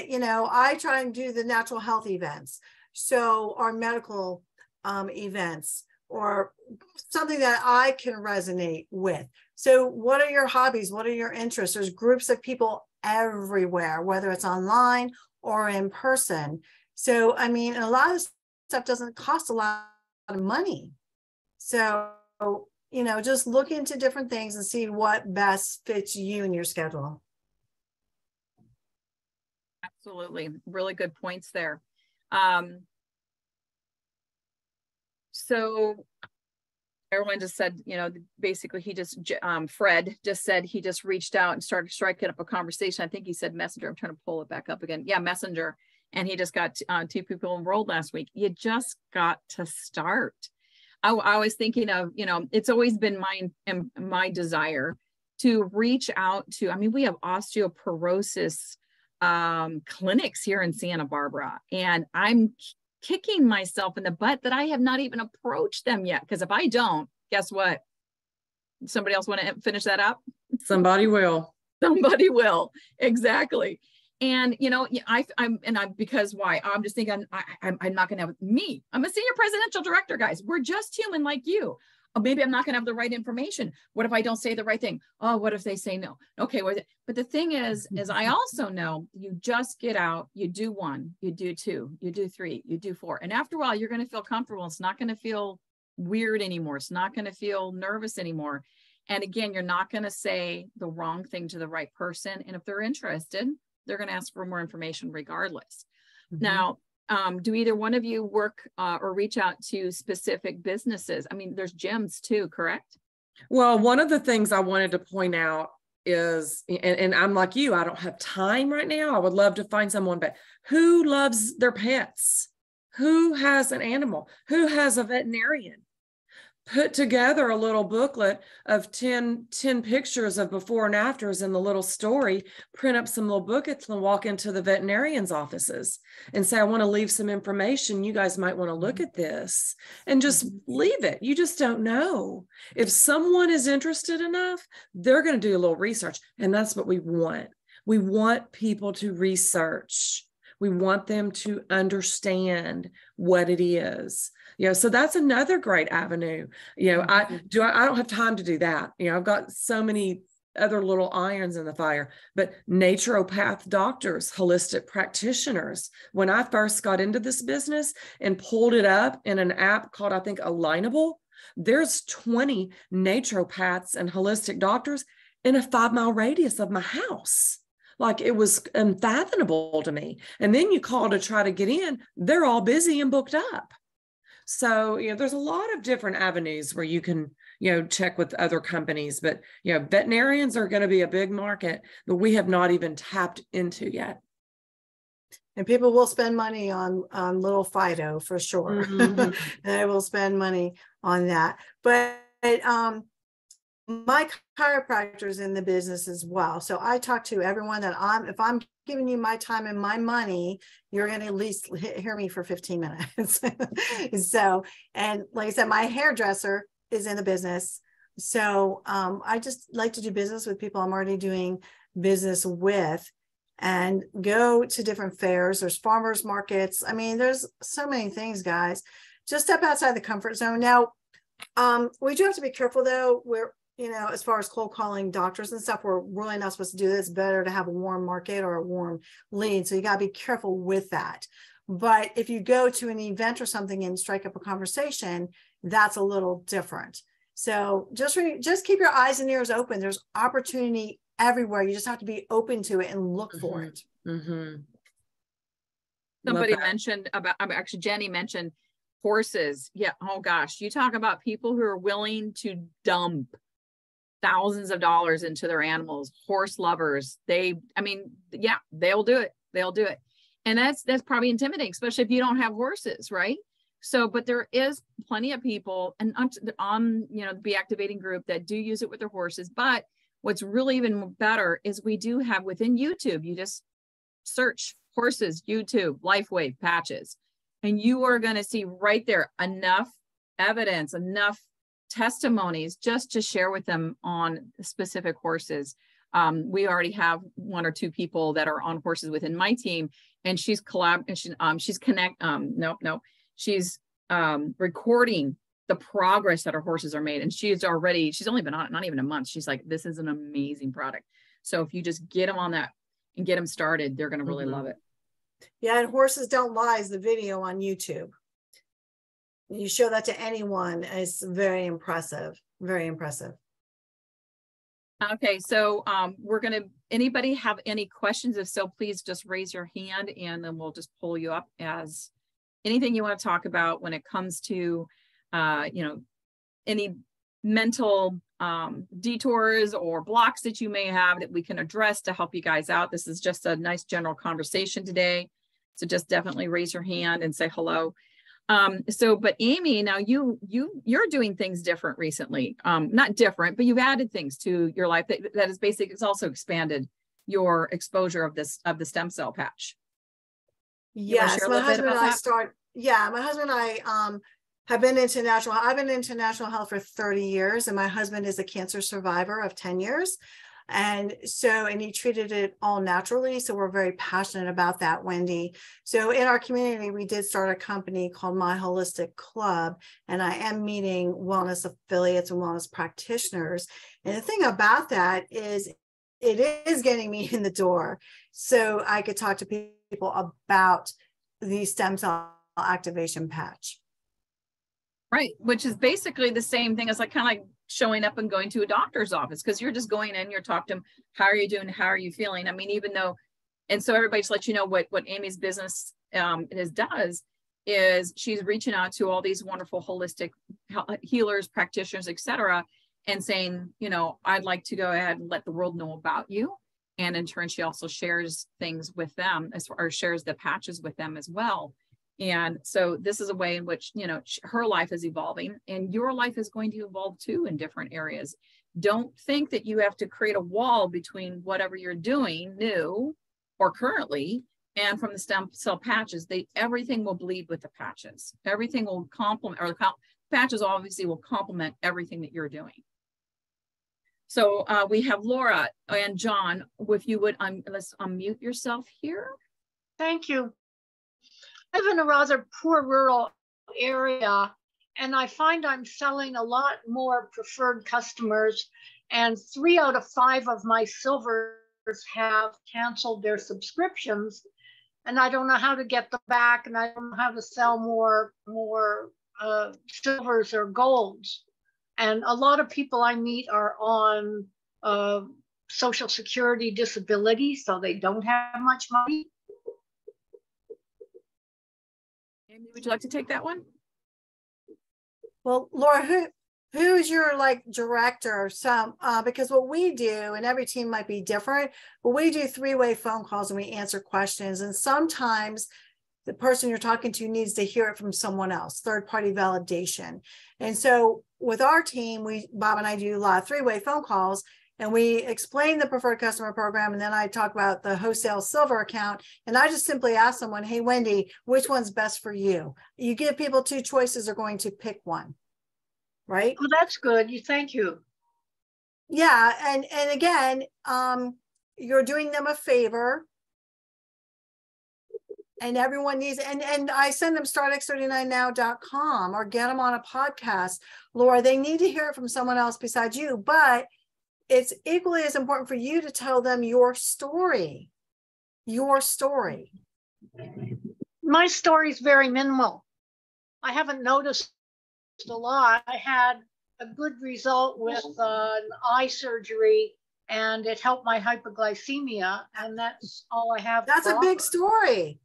You know, I try and do the natural health events. So our medical events, or something that I can resonate with. So what are your hobbies? What are your interests? There's groups of people everywhere, whether it's online or in person. So, I mean, a lot of stuff doesn't cost a lot of money. So, you know, just look into different things and see what best fits you and your schedule. Absolutely. Really good points there. So everyone just said, you know, basically he just, Fred just said he just reached out and started striking up a conversation. I think he said Messenger. I'm trying to pull it back up again. Yeah, Messenger. And he just got 2 people enrolled last week. You just got to start. I was thinking of, you know, it's always been my desire to reach out to, I mean, we have osteoporosis clinics here in Santa Barbara, and I'm kicking myself in the butt that I have not even approached them yet. Because if I don't, guess what? Somebody else want to finish that up? Somebody will. Somebody will. Exactly. And, you know, because why? I'm just thinking, I'm not going to have me. I'm a senior presidential director, guys. We're just human like you. Or maybe I'm not going to have the right information. What if I don't say the right thing? Oh, what if they say no? Okay. But the thing is I also know you just get out, you do 1, you do 2, you do 3, you do 4. And after a while, you're going to feel comfortable. It's not going to feel weird anymore. It's not going to feel nervous anymore. And again, you're not going to say the wrong thing to the right person. And if they're interested, they're going to ask for more information regardless. Mm-hmm. Now, do either one of you work or reach out to specific businesses? I mean, there's gyms too, correct? Well, one of the things I wanted to point out is, and I'm like you, I don't have time right now. I would love to find someone, but who loves their pets? Who has an animal? Who has a veterinarian? Put together a little booklet of 10 pictures of before and afters in the little story, print up some little booklets and walk into the veterinarian's offices and say, I want to leave some information. You guys might want to look at this, and just leave it. You just don't know. If someone is interested enough, they're going to do a little research. And that's what we want. We want people to research. We want them to understand what it is. You know, so that's another great avenue. You know, I don't have time to do that. You know, I've got so many other little irons in the fire, but naturopath doctors, holistic practitioners. When I first got into this business and pulled it up in an app called, I think, Alignable, there's 20 naturopaths and holistic doctors in a 5-mile radius of my house. Like, it was unfathomable to me. And then you call to try to get in, they're all busy and booked up. So, you know, there's a lot of different avenues where you can, you know, check with other companies, but, you know, veterinarians are going to be a big market that we have not even tapped into yet. And people will spend money on little Fido for sure. Mm-hmm. They will spend money on that. But my chiropractor is in the business as well. So I talk to everyone that if I'm giving you my time and my money, you're going to at least hear me for 15 minutes. So, and like I said, my hairdresser is in the business. So I just like to do business with people I'm already doing business with, and go to different fairs. There's farmers markets. I mean, there's so many things, guys. Just step outside the comfort zone. Now, we do have to be careful though. You know, as far as cold calling doctors and stuff, we're really not supposed to do this. It's better to have a warm market or a warm lead. So you got to be careful with that. But if you go to an event or something and strike up a conversation, that's a little different. So just keep your eyes and ears open. There's opportunity everywhere. You just have to be open to it and look for it. Mm-hmm. Somebody mentioned about, actually Jenny mentioned horses. Yeah. Oh gosh. You talk about people who are willing to dump thousands of dollars into their animals, horse lovers. They'll do it. They'll do it. And that's probably intimidating, especially if you don't have horses, right? So, but there is plenty of people and on you know, the BeActivating group that do use it with their horses. But what's really even better is we do have within YouTube, you just search horses, YouTube, Lifewave patches, and you are going to see right there enough evidence, enough testimonies just to share with them on specific horses. We already have 1 or 2 people that are on horses within my team, and she's recording the progress that our horses are made. And she's only been on it, not even a month. She's like, this is an amazing product. So if you just get them on that and get them started, they're going to really love it. Yeah. And Horses Don't Lie is the video on YouTube. You show that to anyone. It's very impressive. Very impressive. Okay. So anybody have any questions? If so, please just raise your hand and then we'll just pull you up as anything you want to talk about when it comes to, any mental detours or blocks that you may have that we can address to help you guys out. This is just a nice general conversation today. So just definitely raise your hand and say hello. But Amy, now you're doing things different recently. Not different, but you've added things to your life that is basically, it's also expanded your exposure of the stem cell patch. Yes, my husband and I have been into I've been into natural health for 30 years, and my husband is a cancer survivor of 10 years. And he treated it all naturally. So we're very passionate about that, Wendy. So in our community, we did start a company called My Holistic Club, and I am meeting wellness affiliates and wellness practitioners. And the thing about that is it is getting me in the door so I could talk to people about the stem cell activation patch. Right, which is basically the same thing as kind of showing up and going to a doctor's office, because you're just going in, you're talking to them, how are you doing, how are you feeling? I mean, and so everybody just lets you know what Amy's business does is she's reaching out to all these wonderful holistic healers, practitioners, etc., and saying, I'd like to go ahead and let the world know about you. And in turn, she also shares things with them, or shares the patches with them as well. And so this is a way in which, her life is evolving and your life is going to evolve too in different areas. Don't think that you have to create a wall between whatever you're doing new or currently and from the stem cell patches. Everything will bleed with the patches. Everything will complement, or the patches obviously will complement everything that you're doing. So we have Laura and John. If you would, let's unmute yourself here. Thank you. I live in a rather poor rural area, and I find I'm selling a lot more preferred customers, and 3 out of 5 of my silvers have canceled their subscriptions, and I don't know how to get them back, and I don't know how to sell more silvers or golds. And a lot of people I meet are on Social Security disability, so they don't have much money. Amy, would you like to take that one? Well, Laura, who's your director? Because what we do, and every team might be different, but we do 3-way phone calls and we answer questions. And sometimes the person you're talking to needs to hear it from someone else, third-party validation. And so with our team, Bob and I do a lot of 3-way phone calls, and we explain the preferred customer program. And then I talk about the wholesale silver account. And I just simply ask someone, hey, Wendy, which one's best for you? You give people 2 choices, they're going to pick one, right? Well, that's good. Thank you. Yeah. And again, you're doing them a favor. And everyone needs, and I send them startx39now.com or get them on a podcast. Laura, they need to hear it from someone else besides you, but it's equally as important for you to tell them your story. Your story. My story is very minimal. I haven't noticed a lot. I had a good result with an eye surgery, and it helped my hypoglycemia, and that's all I have. That's a big story.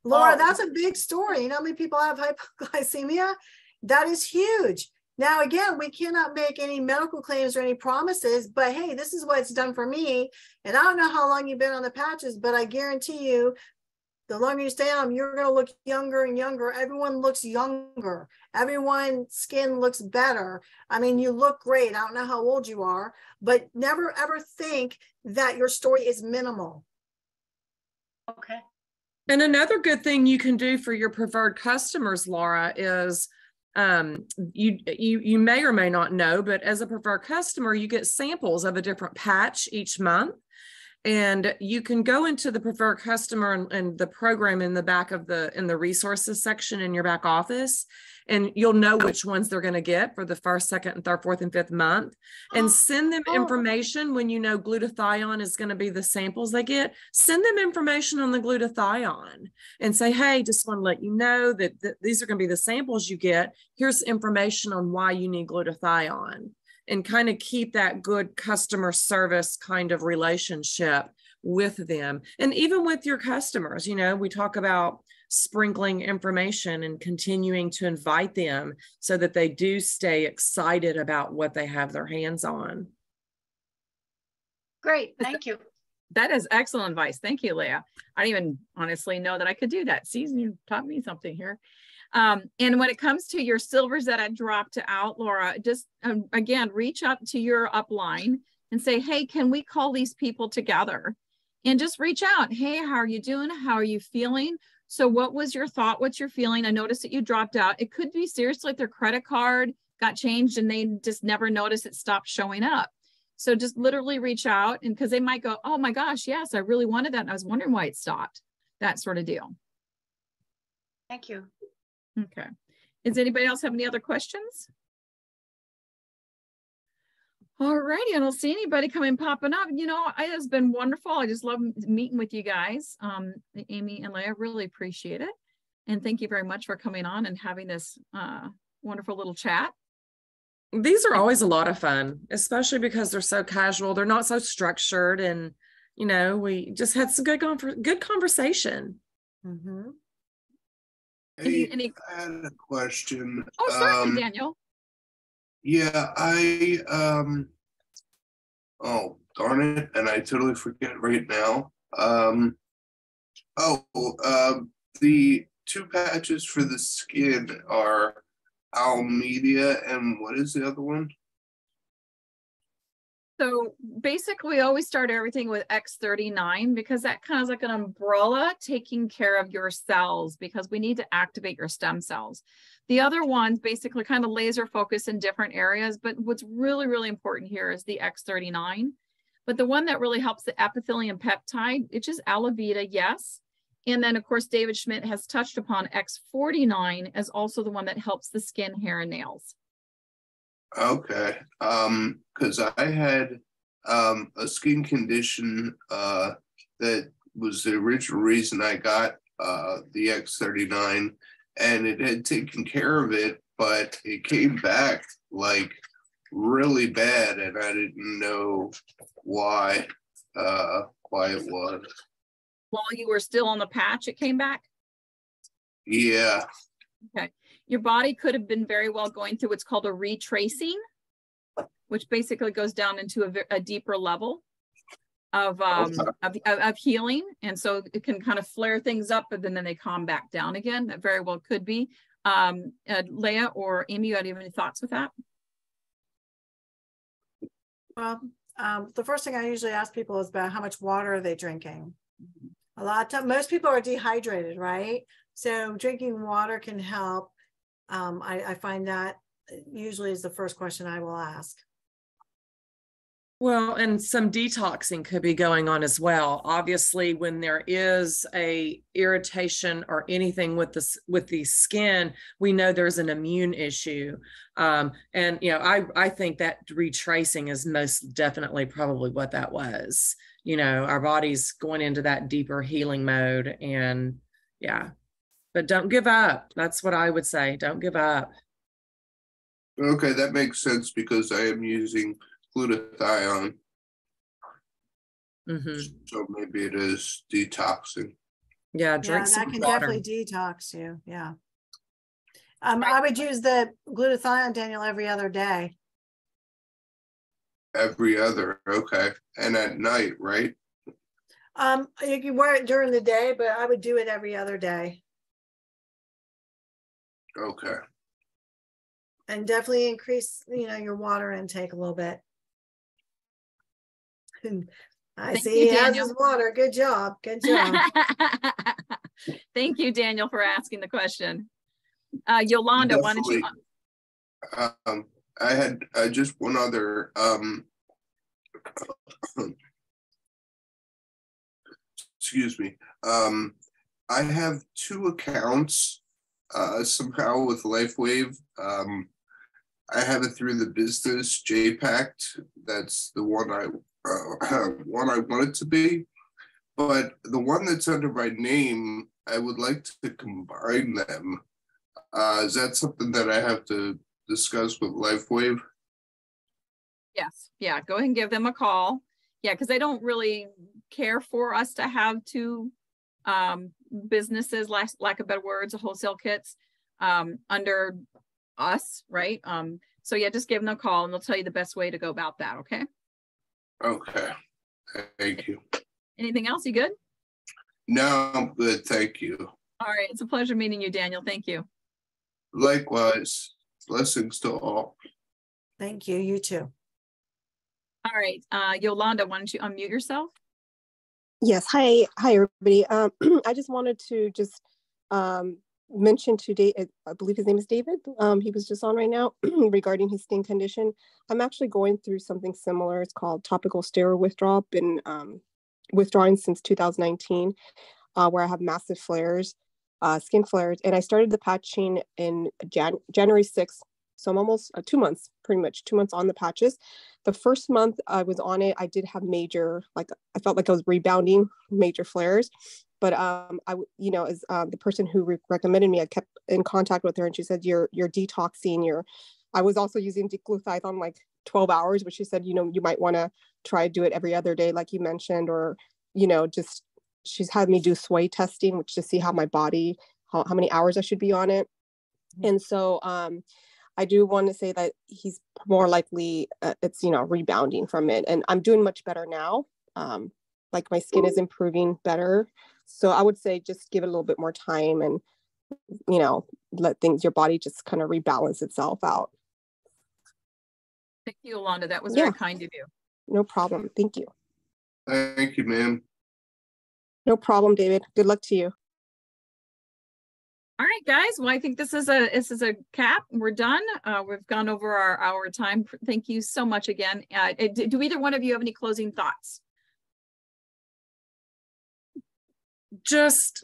Laura, that's a big story. You know how many people have hypoglycemia? That is huge. Now, again, we cannot make any medical claims or any promises, but hey, this is what it's done for me. And I don't know how long you've been on the patches, but I guarantee you, the longer you stay on them, you're going to look younger and younger. Everyone looks younger. Everyone's skin looks better. I mean, you look great. I don't know how old you are, but never, ever think that your story is minimal. Okay. And another good thing you can do for your preferred customers, Laura, is you may or may not know, but as a preferred customer, you get samples of a different patch each month. And you can go into the preferred customer and the program in the back of in the resources section in your back office, and you'll know which ones they're going to get for the first, second, and third, fourth, and fifth month. And send them information when you know glutathione is going to be the samples they get. Send them information on the glutathione and say, hey, just want to let you know that these are going to be the samples you get. Here's information on why you need glutathione. And kind of keep that good customer service kind of relationship with them. And even with your customers, you know, we talk about sprinkling information and continuing to invite them so that they do stay excited about what they have their hands on. Great, thank you. That is excellent advice. Thank you, Leah. I didn't even honestly know that I could do that. See, you taught me something here. And when it comes to your silvers that I dropped out, Laura, just again, reach out to your upline and say, hey, can we call these people together? And just reach out. Hey, how are you doing? How are you feeling? So what was your thought? What's your feeling? I noticed that you dropped out. It could be seriously like their credit card got changed and they just never noticed it stopped showing up. So just literally reach out, and because they might go, oh my gosh, yes, I really wanted that. And I was wondering why it stopped. That sort of deal. Thank you. Okay. Does anybody else have any other questions? All righty. I don't see anybody coming popping up. You know, it has been wonderful. I just love meeting with you guys. Amy and Leah, really appreciate it. And thank you very much for coming on and having this wonderful little chat. These are always a lot of fun, especially because they're so casual. They're not so structured. And, you know, we just had some good conversation. Mm-hmm. Hey, I had a question. Oh, certainly, Daniel. Yeah, oh, darn it, and I totally forget right now. The two patches for the skin are Almedia, and what is the other one? So basically, we always start everything with X39 because that kind of is like an umbrella taking care of your cells, because we need to activate your stem cells. The other ones basically kind of laser focus in different areas, but what's really, really important here is the X39. But the one that really helps the epithelium peptide, it's just Alavita, yes. And then of course, David Schmidt has touched upon X49 as also the one that helps the skin, hair, and nails. Okay, because I had a skin condition that was the original reason I got the X39, and it had taken care of it, but it came back like really bad, and I didn't know why it was. While you were still on the patch, it came back? Yeah. Okay. Your body could have been very well going through what's called a retracing, which basically goes down into a deeper level of healing. And so it can kind of flare things up, but then they calm back down again. That very well could be. Leah or Amy, you have any thoughts with that? Well, the first thing I usually ask people is about how much water are they drinking. A lot of times, most people are dehydrated, right? So drinking water can help. I find that usually is the first question I will ask. Well, and some detoxing could be going on as well. Obviously, when there is a irritation or anything with the skin, we know there's an immune issue. And you know, I think that retracing is most definitely probably what that was. You know, our body's going into that deeper healing mode, and yeah. But don't give up. That's what I would say. Don't give up. Okay, that makes sense because I am using glutathione. Mm-hmm. So maybe it is detoxing. Yeah, drink some that can water. definitely detox you. Yeah. I would use the glutathione, Daniel, every other day. Every other, okay. And at night, right? You can wear it during the day, but I would do it every other day. Okay. And definitely increase, you know, your water intake a little bit. I see he has his water. Good job. Good job. Thank you, Daniel, for asking the question. Yolanda, why don't you? I had just one other. Excuse me. I have 2 accounts somehow with Lifewave. I have it through the business JPact. That's the one I want it to be. But the one that's under my name, I would like to combine them. Is that something that I have to discuss with Lifewave? Yes. Yeah. Go ahead and give them a call. Yeah. Because they don't really care for us to have 2 businesses, lack of better words, wholesale kits under us. Right. So yeah, just give them a call and they'll tell you the best way to go about that. Okay. Okay. Thank you. Anything else? You good? No, I'm good. Thank you. All right. It's a pleasure meeting you, Daniel. Thank you. Likewise. Blessings to all. Thank you. You too. All right. Yolanda, why don't you unmute yourself? Yes. Hi, everybody. I just wanted to mention today, I believe his name is David. He was just on right now regarding his skin condition. I'm actually going through something similar. It's called topical steroid withdrawal. Been withdrawing since 2019, where I have massive flares, skin flares. And I started the patching in January 6th. So I'm almost 2 months, pretty much 2 months on the patches. The first month I was on it, I did have major, I felt like I was rebounding, major flares. But as the person who recommended me, I kept in contact with her, and she said, "You're detoxing. I was also using decluthite 12 hours, but she said, you might want to try to do it every other day, like you mentioned, or she's had me do sway testing, which to see how my body, how many hours I should be on it." Mm-hmm. And so I do want to say that he's more likely it's rebounding from it, and I'm doing much better now. My skin is improving better. So I would say just give it a little bit more time and, let your body just kind of rebalance itself out. Thank you, Yolanda. That was very kind of you. No problem. Thank you. Thank you, ma'am. No problem, David. Good luck to you. All right, guys. Well, I think this is a cap. We're done. We've gone over our hour time. Thank you so much again. Do either one of you have any closing thoughts? Just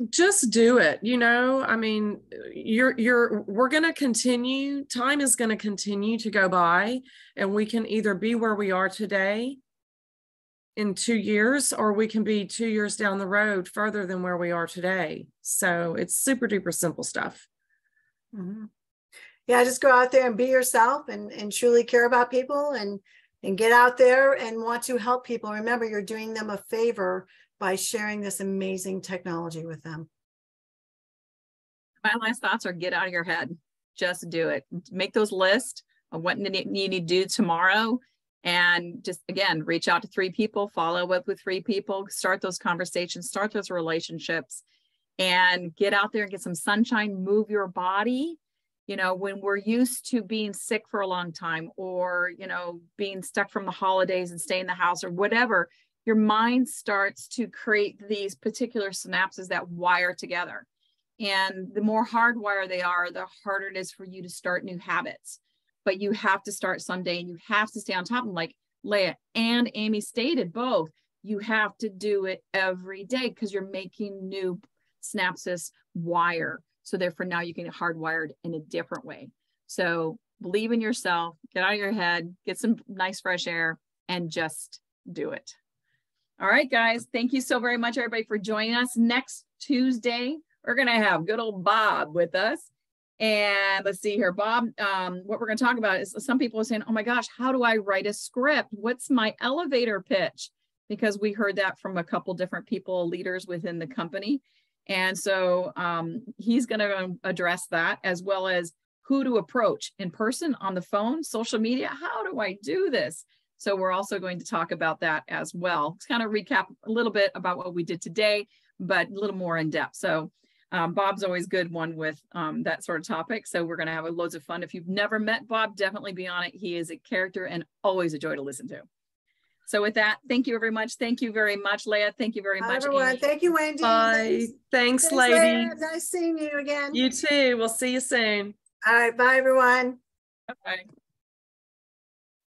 do it. I mean, we're going to continue. Time is going to continue to go by, and we can either be where we are today in 2 years, or we can be 2 years down the road further than where we are today. So it's super duper simple stuff. Mm-hmm. Yeah, just go out there and be yourself and truly care about people and get out there and want to help people. Remember, you're doing them a favor by sharing this amazing technology with them. My last thoughts are get out of your head. Just do it. Make those lists of what you need to do tomorrow. And just, again, reach out to 3 people, follow up with 3 people, start those conversations, start those relationships, and get out there and get some sunshine, move your body. When we're used to being sick for a long time, or, being stuck from the holidays and stay in the house or whatever, your mind starts to create these particular synapses that wire together. And the more hardwired they are, the harder it is for you to start new habits. But you have to start someday, and you have to stay on top of them. Like Leah and Amy stated both, you have to do it every day because you're making new synapses wire. So therefore now you can get hardwired in a different way. So believe in yourself, get out of your head, get some nice fresh air, and just do it. All right, guys. Thank you so very much, everybody, for joining us. Next Tuesday, we're going to have good old Bob with us. And let's see here, Bob, what we're going to talk about is some people are saying, oh my gosh, how do I write a script? What's my elevator pitch? Because we heard that from a couple different people, leaders within the company. And so he's going to address that, as well as who to approach in person, on the phone, social media. How do I do this? So we're also going to talk about that as well. Let's kind of recap a little bit about what we did today, but a little more in depth. So Bob's always good one with that sort of topic. So we're going to have loads of fun. If you've never met Bob, definitely be on it. He is a character and always a joy to listen to. So with that, thank you very much. Thank you very much, Leah. Thank you very Bye, much, everyone. Amy. Thank you, Wendy. Bye. Thanks, Leah. lady. Nice seeing you again. You too. We'll see you soon. All right. Bye, everyone. Bye.